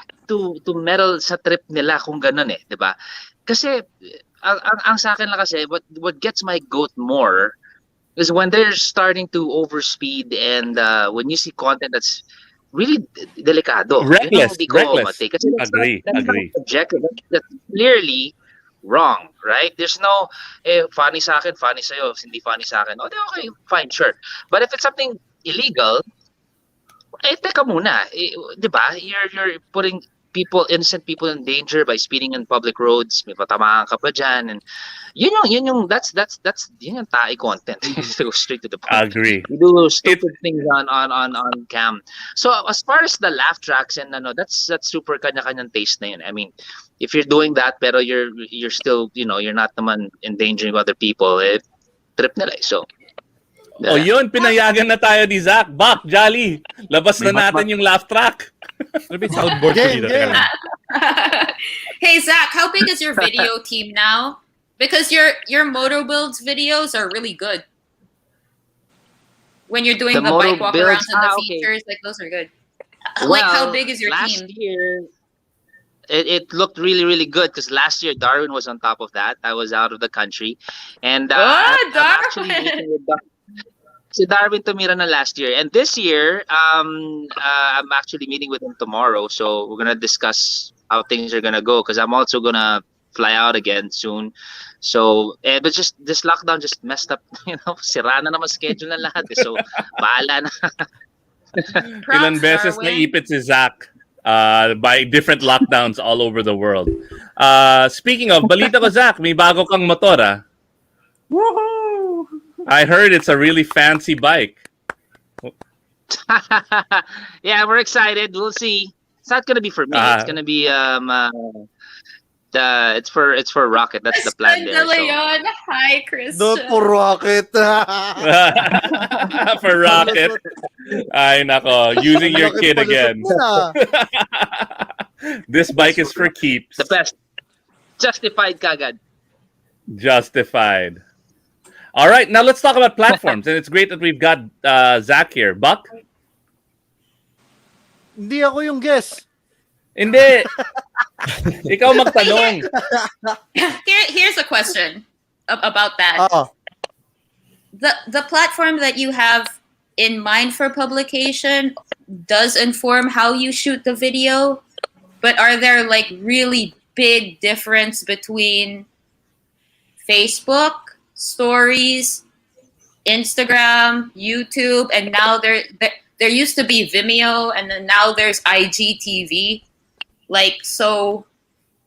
meddle sa trip nila kung ganun eh, 'di ba? Kasi ang sa akin lang kasi what gets my goat more is when they're starting to overspeed and when you see content that's really delikado. Reckless. Kasi Agree. That's subjective. That's clearly wrong, right? There's no funny sa akin, funny sa'yo, hindi funny sa akin. Okay, fine, sure. But if it's something illegal, teka muna, di ba? You're putting innocent people in danger by speeding in public roads. May patamaan ka pa dyan. And yun yung tae content. To go straight to the point. Agree. You do stupid things on cam. So as far as the laugh tracks and that's super kanya-kanyang taste na yun. I mean, if you're doing that pero you're still, you're not naman endangering other people, trip nila. So Oh, yun, pinayagan na tayo ni Zach. Bak, Jolly, labas na natin yung laugh track. Ano ba yung soundboard ko dito? Teka lang. Hey Zach, how big is your video team now? Because your Moto Builds videos are really good. When you're doing the Moto bike walk builds, arounds and the okay. features, like those are good. Well, how big is your last team? year, it looked really, really good because last year Darwin was on top of that. I was out of the country, and I'm actually Darwin! Si Darwin tumira na last year. And this year, I'm actually meeting with him tomorrow. So we're gonna discuss how things are gonna go because I'm also gonna fly out again soon. So, but just this lockdown just messed up, sira na naman schedule na lahat. So, bahala na. Ilan Props, beses Darwin. naipit si Zach by different lockdowns all over the world. Speaking of, balita ko, Zach, may bago kang motor, ah. Woohoo! I heard it's a really fancy bike. Yeah, we're excited. We'll see. It's not gonna be for me. It's gonna be it's for Rocket. That's the plan there. Sandali So. yun. Hi, The Christian. for rocket. For Rocket. Ay, nako. Using your kid again. This bike is for keeps. The best. Justified kagad. Justified. All right, now let's talk about platforms. And it's great that we've got Zach here. Buck? Hindi ako yung guest. Hindi. Ikaw magtanong. Here's a question about that. The platform that you have in mind for publication does inform how you shoot the video, but are there like really big difference between Facebook, Stories, Instagram, YouTube, and now there used to be Vimeo, and then now there's IGTV. Like, so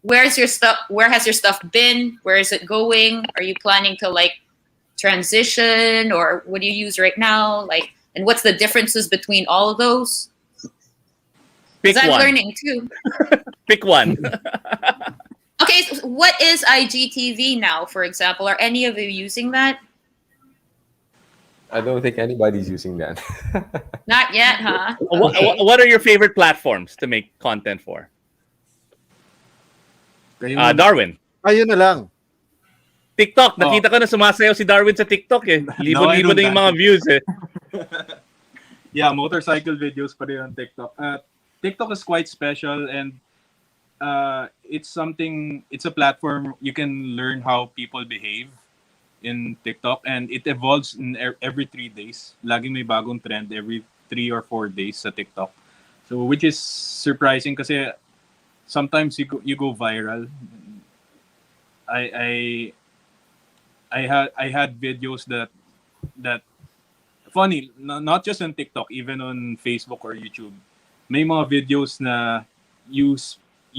where has your stuff been? Where is it going? Are you planning to like transition, or what do you use right now? Like, and what's the differences between all of those? Pick I'm one. learning too. Pick one. Okay, so what is IGTV now, for example? Are any of you using that? I don't think anybody's using that. Not yet, huh? What are your favorite platforms to make content for? Darwin. Ayun na lang. TikTok. Nakita ko na sumasayaw si Darwin sa TikTok eh. Libo-libo na yung mga views eh. Yeah, motorcycle videos pa rin on TikTok. TikTok is quite special, and it's a platform you can learn how people behave in TikTok, and it evolves in every 3 days. Laging may bagong trend every 3 or 4 days sa TikTok. So, which is surprising kasi sometimes you go viral. I had videos that funny, not just on TikTok, even on Facebook or YouTube. May mga videos na you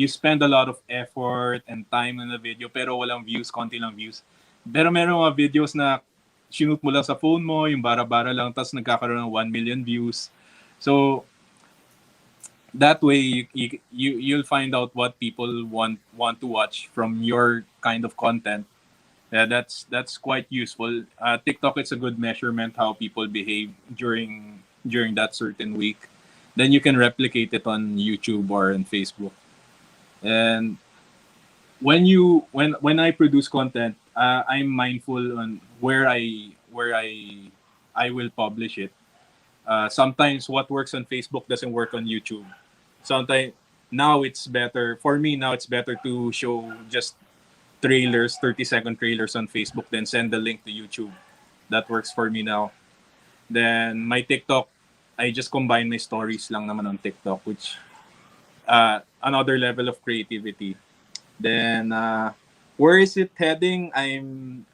spend a lot of effort and time in the video pero walang views, konti lang views. Pero meron mga videos na shoot mo lang sa phone mo, yung bara-bara lang, tapos nagkakaroon ng 1 million views. So, that way, you'll find out what people want to watch from your kind of content. Yeah, that's quite useful. TikTok, it's a good measurement how people behave during that certain week. Then you can replicate it on YouTube or on Facebook. And when I produce content, I'm mindful on where I will publish it. Sometimes what works on Facebook doesn't work on YouTube. Sometimes now it's better for me. Now it's better to show just trailers, 30-second trailers on Facebook, then send the link to YouTube. That works for me now. Then my TikTok, I just combine my stories lang naman on TikTok, which another level of creativity. Then where is it heading? I'm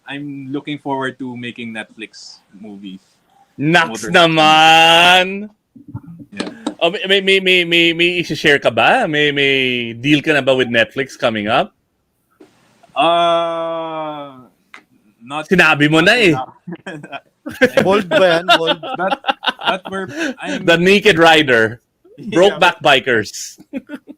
looking forward to making Netflix movies. Naks naman. Yeah. Oh, may i-share ka ba? May deal ka na ba with Netflix coming up? Not Sinabi mo na eh. Bold ba yan? Bold. But I'm The Naked Rider. Brokeback Bikers.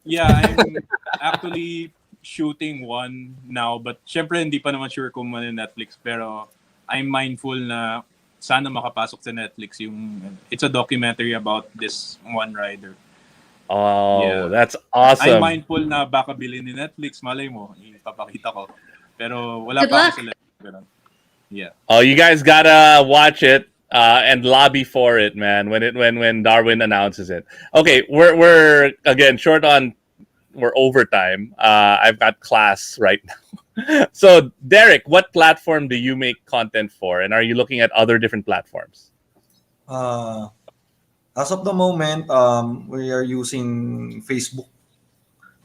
Yeah, I'm actually shooting one now, but syempre hindi pa naman sure kung man Netflix, pero I'm mindful na sana makapasok sa Netflix it's a documentary about this one rider. Oh, Yeah. that's awesome. I'm mindful na baka bilhin ni Netflix, malay mo, ipapakita ko. Pero wala Good pa luck. ako sa Netflix. Yeah. Oh, you guys gotta watch it and lobby for it, man. When Darwin announces it. Okay, we're again short on. We're overtime. I've got class right now. So, Derek, what platform do you make content for, and are you looking at other different platforms? As of the moment, we are using Facebook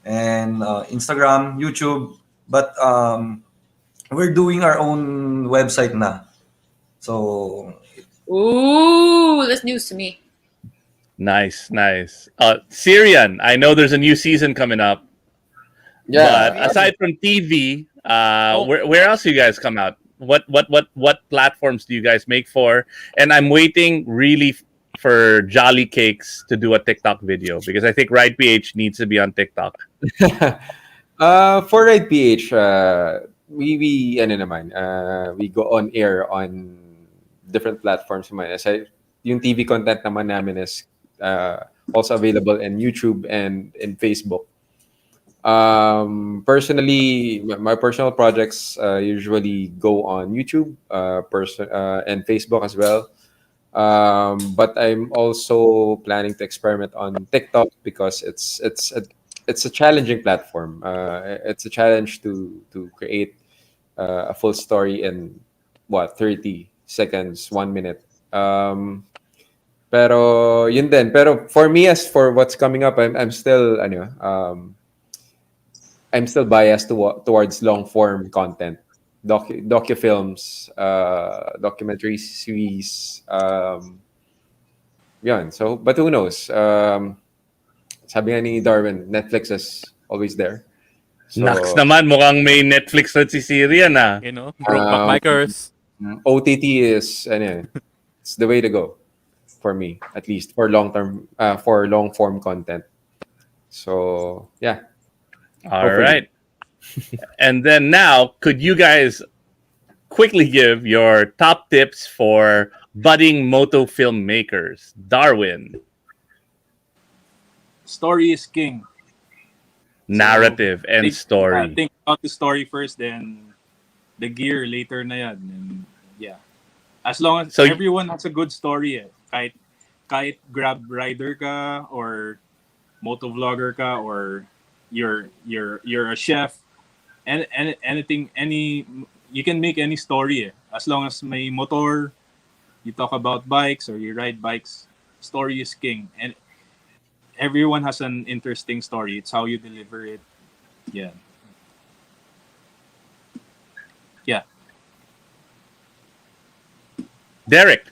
and Instagram, YouTube, but we're doing our own website na. So, Ooh, that's news to me. Nice. Cyrian, I know there's a new season coming up, Yeah. but aside from TV, Oh. where else do you guys come out? What platforms do you guys make for? And I'm waiting really for Jolly Cakes to do a TikTok video because I think Ride PH needs to be on TikTok. For Ride PH, we ano naman, we go on air on different platforms naman. Yung TV content naman namin is also available in YouTube and in Facebook. Personally, my personal projects usually go on YouTube, and Facebook as well. But I'm also planning to experiment on TikTok because it's a challenging platform. It's a challenge to create a full story in 30 seconds, 1 minute. Pero yun din. Pero for me, as for what's coming up, I'm still I'm still biased towards long form content, docufilms, documentary series. Yun. So, but who knows? Sabi nga ni Darwin, Netflix is always there. So, Naks naman, mukhang may Netflix na si Cyrian ah. You know, Brokeback Bikers. OTT is it's the way to go for me, at least for long form content. So yeah. All right. And then now, could you guys quickly give your top tips for budding moto filmmakers? Darwin. Story is king. Narrative and story. Think about the story first, then the gear later na yan. And yeah. As long as everyone has a good story, kahit grab rider ka or moto vlogger ka or you're a chef, and anything, you can make any story as long as may motor, you talk about bikes or you ride bikes. Story is king, and everyone has an interesting story. It's how you deliver it. Yeah. Derek.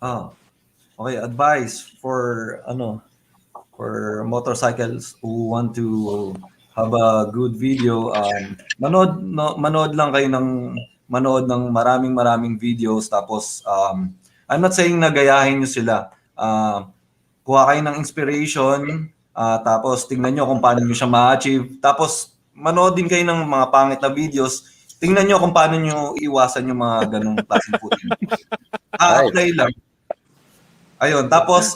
Okay, advice for motorcycles who want to have a good video. Manood lang kayo ng maraming videos, tapos I'm not saying na gayahin nyo sila. Kuha kayo ng inspiration, tapos tingnan nyo kung paano nyo siya ma-achieve. Tapos manood din kayo ng mga pangit na videos. Tingnan nyo kung paano nyo iwasan yung mga ganong klaseng footage. Apply lang. Ayun, tapos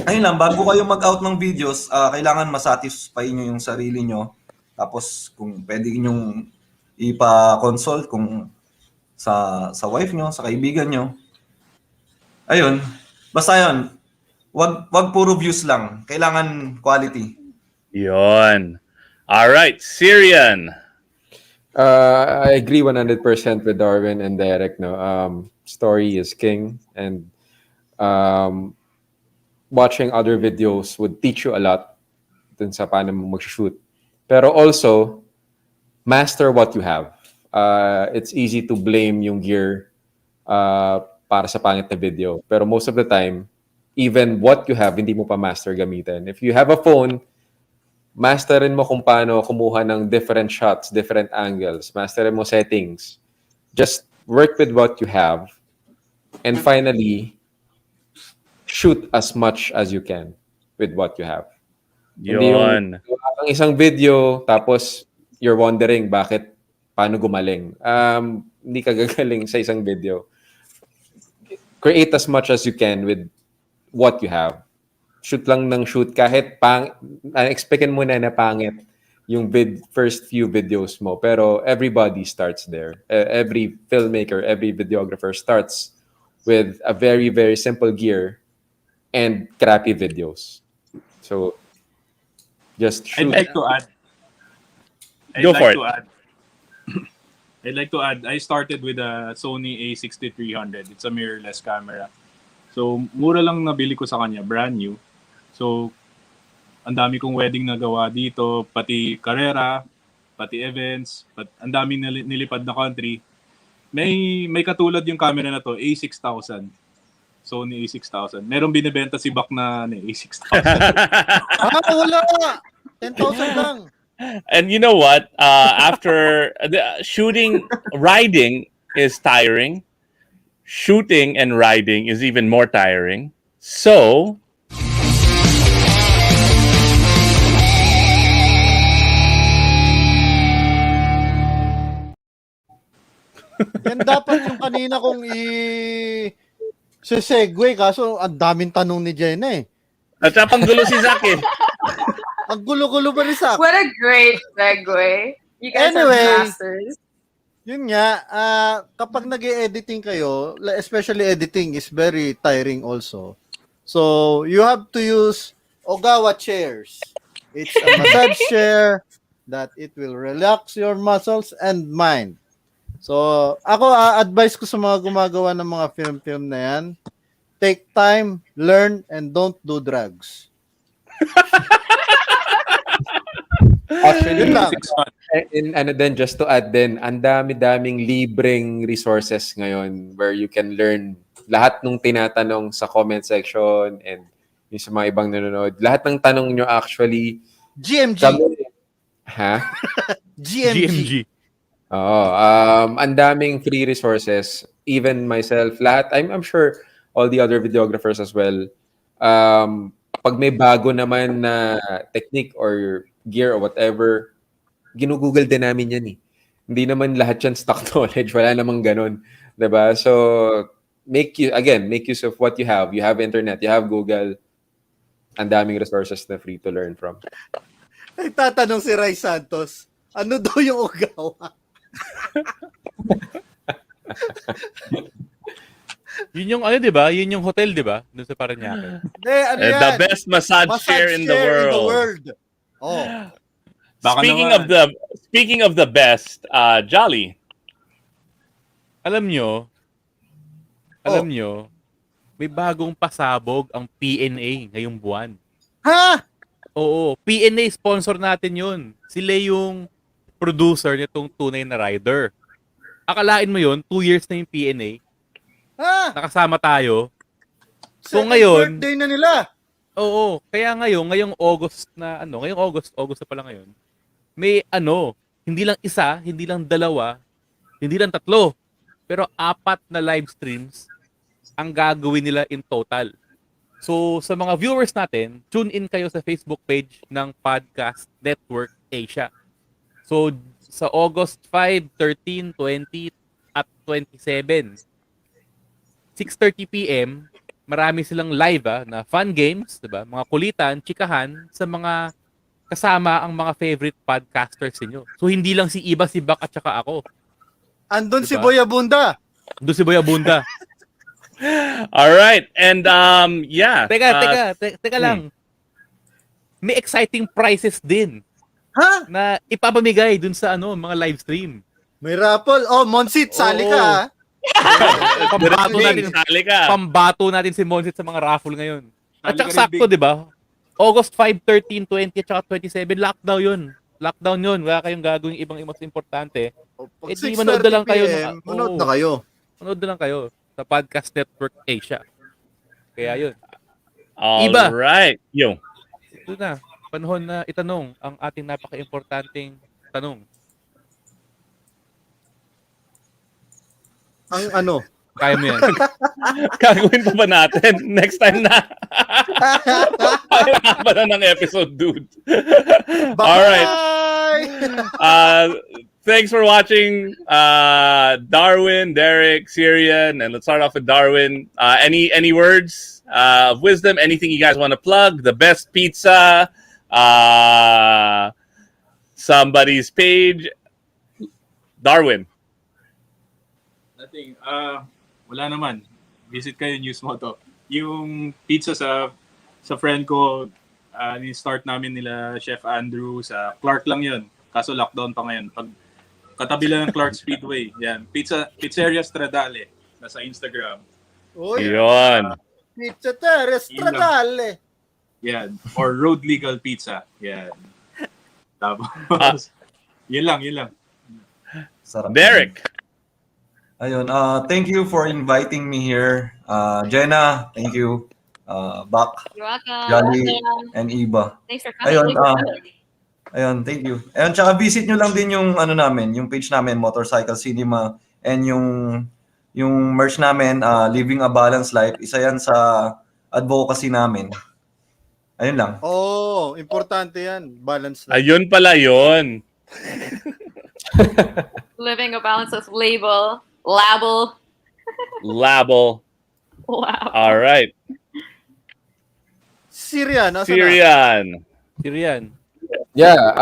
ayun lang, bago kayo mag-out ng videos, kailangan masatisfy nyo yung sarili nyo. Tapos kung pwede nyong ipa-consult kung sa wife nyo, sa kaibigan nyo. Ayun, basta yun. Wag puro views lang. Kailangan quality. Yon. All right, Cyrian. I agree 100% with Darwin and Derek. No, story is king, and watching other videos would teach you a lot dun sa paano mo mag-shoot. Pero also, master what you have. It's easy to blame yung gear para sa pangit na video. Pero most of the time, even what you have, hindi mo pa master gamitin. If you have a phone, masterin mo kung paano kumuha ng different shots, different angles. Masterin mo settings. Just work with what you have. And finally, shoot as much as you can with what you have. Hindi yung ang isang video, tapos you're wondering paano gumaling. Hindi ka gagaling sa isang video. Create as much as you can with what you have. Shoot lang ng shoot kahit expectin mo na pangit yung first few videos mo, pero everybody starts there. Every filmmaker, every videographer starts with a very, very simple gear and crappy videos. So just shoot. I'd like to add. I'd like to add, I started with a Sony A6300. It's a mirrorless camera. So, mura lang nabili ko sa kanya, brand new. So, ang dami kong wedding na gawa dito, pati karera, pati events, ang daming nilipad na country. May katulad yung camera na to, A6000. Sony A6000. Merong binibenta si Bak na A6000. Wala! 10,000 lang. And you know what? After riding is tiring. Shooting and riding is even more tiring. So, yan dapat yung kanina kong segue, kaso ang daming tanong ni Jenna eh. at saka panggulo si Zach eh. Ang gulo-gulo ba ni Zach? What a great segue. You guys are masters. Yun nga, kapag nag-editing kayo, especially editing is very tiring also. So, you have to use OGAWA chairs. It's a massage chair that it will relax your muscles and mind. So, ako, advice ko sa mga gumagawa ng mga film na yan, take time, learn, and don't do drugs. Actually, Yun lang. and then just to add din, ang dami-daming libreng resources ngayon where you can learn lahat ng tinatanong sa comment section and yung sa mga ibang nanonood. Lahat ng tanong nyo actually... GMG. Ha? GMG. Oo. Ang daming free resources. Even myself, lahat. I'm sure all the other videographers as well. Pag may bago naman na technique or gear or whatever, ginugoogle din namin yan eh. Hindi naman lahat yan stock knowledge. Wala namang ganun. Diba? So, make use of what you have. You have internet, you have Google. Ang daming resources na free to learn from. Nagtatanong si Ray Santos, ano daw yung OGAWA? Yun yung di ba? Yun yung hotel, di ba? Doon sa Parañaque. The best massage chair in the world. Oh. Speaking of the best, Jolly. Alam nyo, may bagong pasabog ang PNA ngayong buwan. Ha? Oo, PNA sponsor natin yun. Sila yung producer nitong Tunay Na Rider. Akalain mo yun, 2 years na yung PNA. Ha? Nakasama tayo. So Second ngayon, birthday na nila. oo, kaya ngayong August na ngayong August na pala ngayon. May hindi lang isa, hindi lang dalawa, hindi lang tatlo, pero 4 na live streams ang gagawin nila in total. So, sa mga viewers natin, tune in kayo sa Facebook page ng Podcast Network Asia. So, sa August 5, 13, 20, at 27, 6:30 p.m., marami silang live na fun games, diba? Mga kulitan, chikahan, sa mga kasama ang mga favorite podcasters niyo. So, hindi lang si Iba, si Bak, at saka ako. Andun Diba? si Boy Abunda. Doon si Boy Abunda. All right. And yeah. Teka lang. May exciting prizes din. Ha? Na ipapamigay dun sa mga live stream. May raffle. Oh, Monsit, sali ka. Ha? Pambato natin si Monsit sa mga raffle ngayon. At Sali ka saka rin, sakto, di ba? August 5, 13, 20, at saka 27, lockdown yun. Lockdown yun. Wala kayong gagawing ibang mas importante. Pag Di manood na lang kayo. Manood na kayo. Manood na lang kayo sa Podcast Network Asia. Kaya yun. All Iba. right. Yo. Ito na. Panahon na itanong ang ating napaka-importanting tanong. Ang Kaya mo yan. Gagawin pa ba natin? Next time na. Kaya pa na ng episode, dude. Bye! All right. Thanks for watching, Darwin, Derek, Cyrian, and let's start off with Darwin. Any words of wisdom? Anything you guys want to plug? The best pizza, somebody's page. Darwin. Nothing. Wala naman. Visit kayo News Moto. Yung pizza sa friend ko, ni-start namin nila Chef Andrew sa Clark lang yun. Kaso lockdown pa ngayon. Katabi lang ng Clark Speedway. Yan. Pizzeria Stradale. Nasa Instagram. Uy. Yun. Pizza Terra Stradale. Yan. Or road legal pizza. Yan. Tapos, yun lang. Sarap. Derek. Ayun, thank you for inviting me here. Jenna, thank you. Bak, You're welcome. Jolly, and Iba. Thanks for coming. Ayun, thank you. Ayun, tsaka visit nyo lang din yung ano namin, yung page namin, Motorcycle Cinema, and yung merch namin, Living a Balanced Life. Isa yan sa advocacy namin. Ayun lang. Oh, importante yan. Balance lang. Ayun pala yun. Living a balance of label. Label. Label. Wow. All right. Cyrian. Cyrian. Yeah,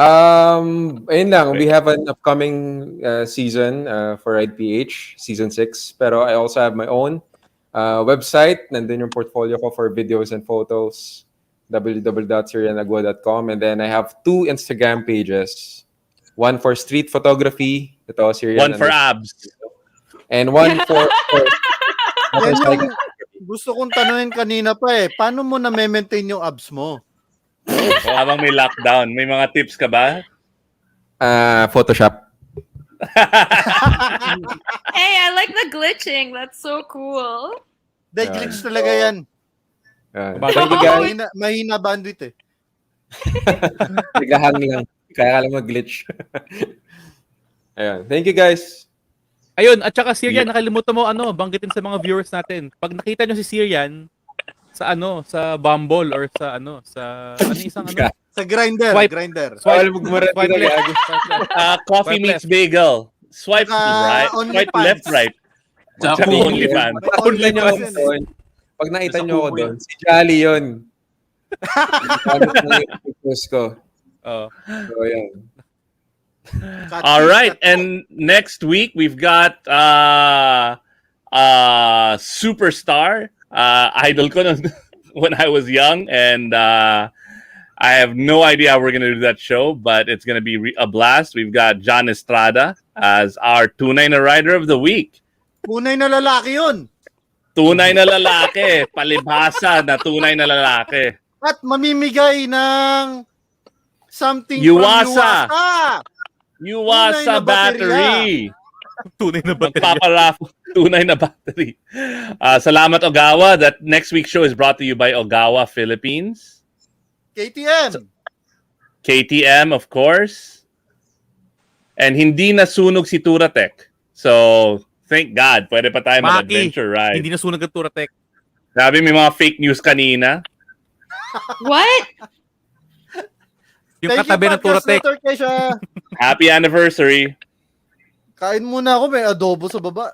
ayun lang. We have an upcoming season for Ride PH, season 6. Pero I also have my own website. Nandun yung portfolio ko for videos and photos. www.cyrianagujo.com. And then I have 2 Instagram pages. One for street photography. Ito, Cyrian. One for abs. And one for Yan yung gusto kong tanungin kanina pa eh. Paano mo na-maintain yung abs mo? Habang may lockdown, may mga tips ka ba? Photoshop. Hey, I like the glitching. That's so cool. Dahil glitch talaga yan. Thank you guys. Mahina bandwidth eh. Naghahang lang. Kaya lang mag-glitch. Ayun. Thank you guys. Ayun, at saka Cyrian, nakalimutan mo banggitin sa mga viewers natin. Pag nakita nyo si Cyrian sa Bumble or sa isang Sa grinder. Swipe left. Coffee meets bagel. Swipe right. Swipe left, right. Sa OnlyFans. Pag nakita nyo ako doon, si Jolly yun. Ko. Oh. So, yan. All right, and next week we've got superstar idol ko when I was young, and I have no idea how we're gonna do that show, but it's gonna be a blast. We've got John Estrada as our Tunay Na Rider of the week. Tunay na lalaki yun. Tunay na lalaki, palibhasa na tunay na lalaki. At mamimigay ng something Yuwasa. from Yuwasa battery. Tunay na battery. Magpaparaffle. Tunay na battery. Salamat, OGAWA. That next week's show is brought to you by OGAWA Philippines. KTM, of course. And hindi nasunog si Turatech. So, thank God. Pwede pa tayo mag-adventure ride. Hindi nasunog ang Turatech. Sabi, may mga fake news kanina. What? Yung katabi ng Turatech. Happy anniversary. Kain muna ako, may adobo sa baba.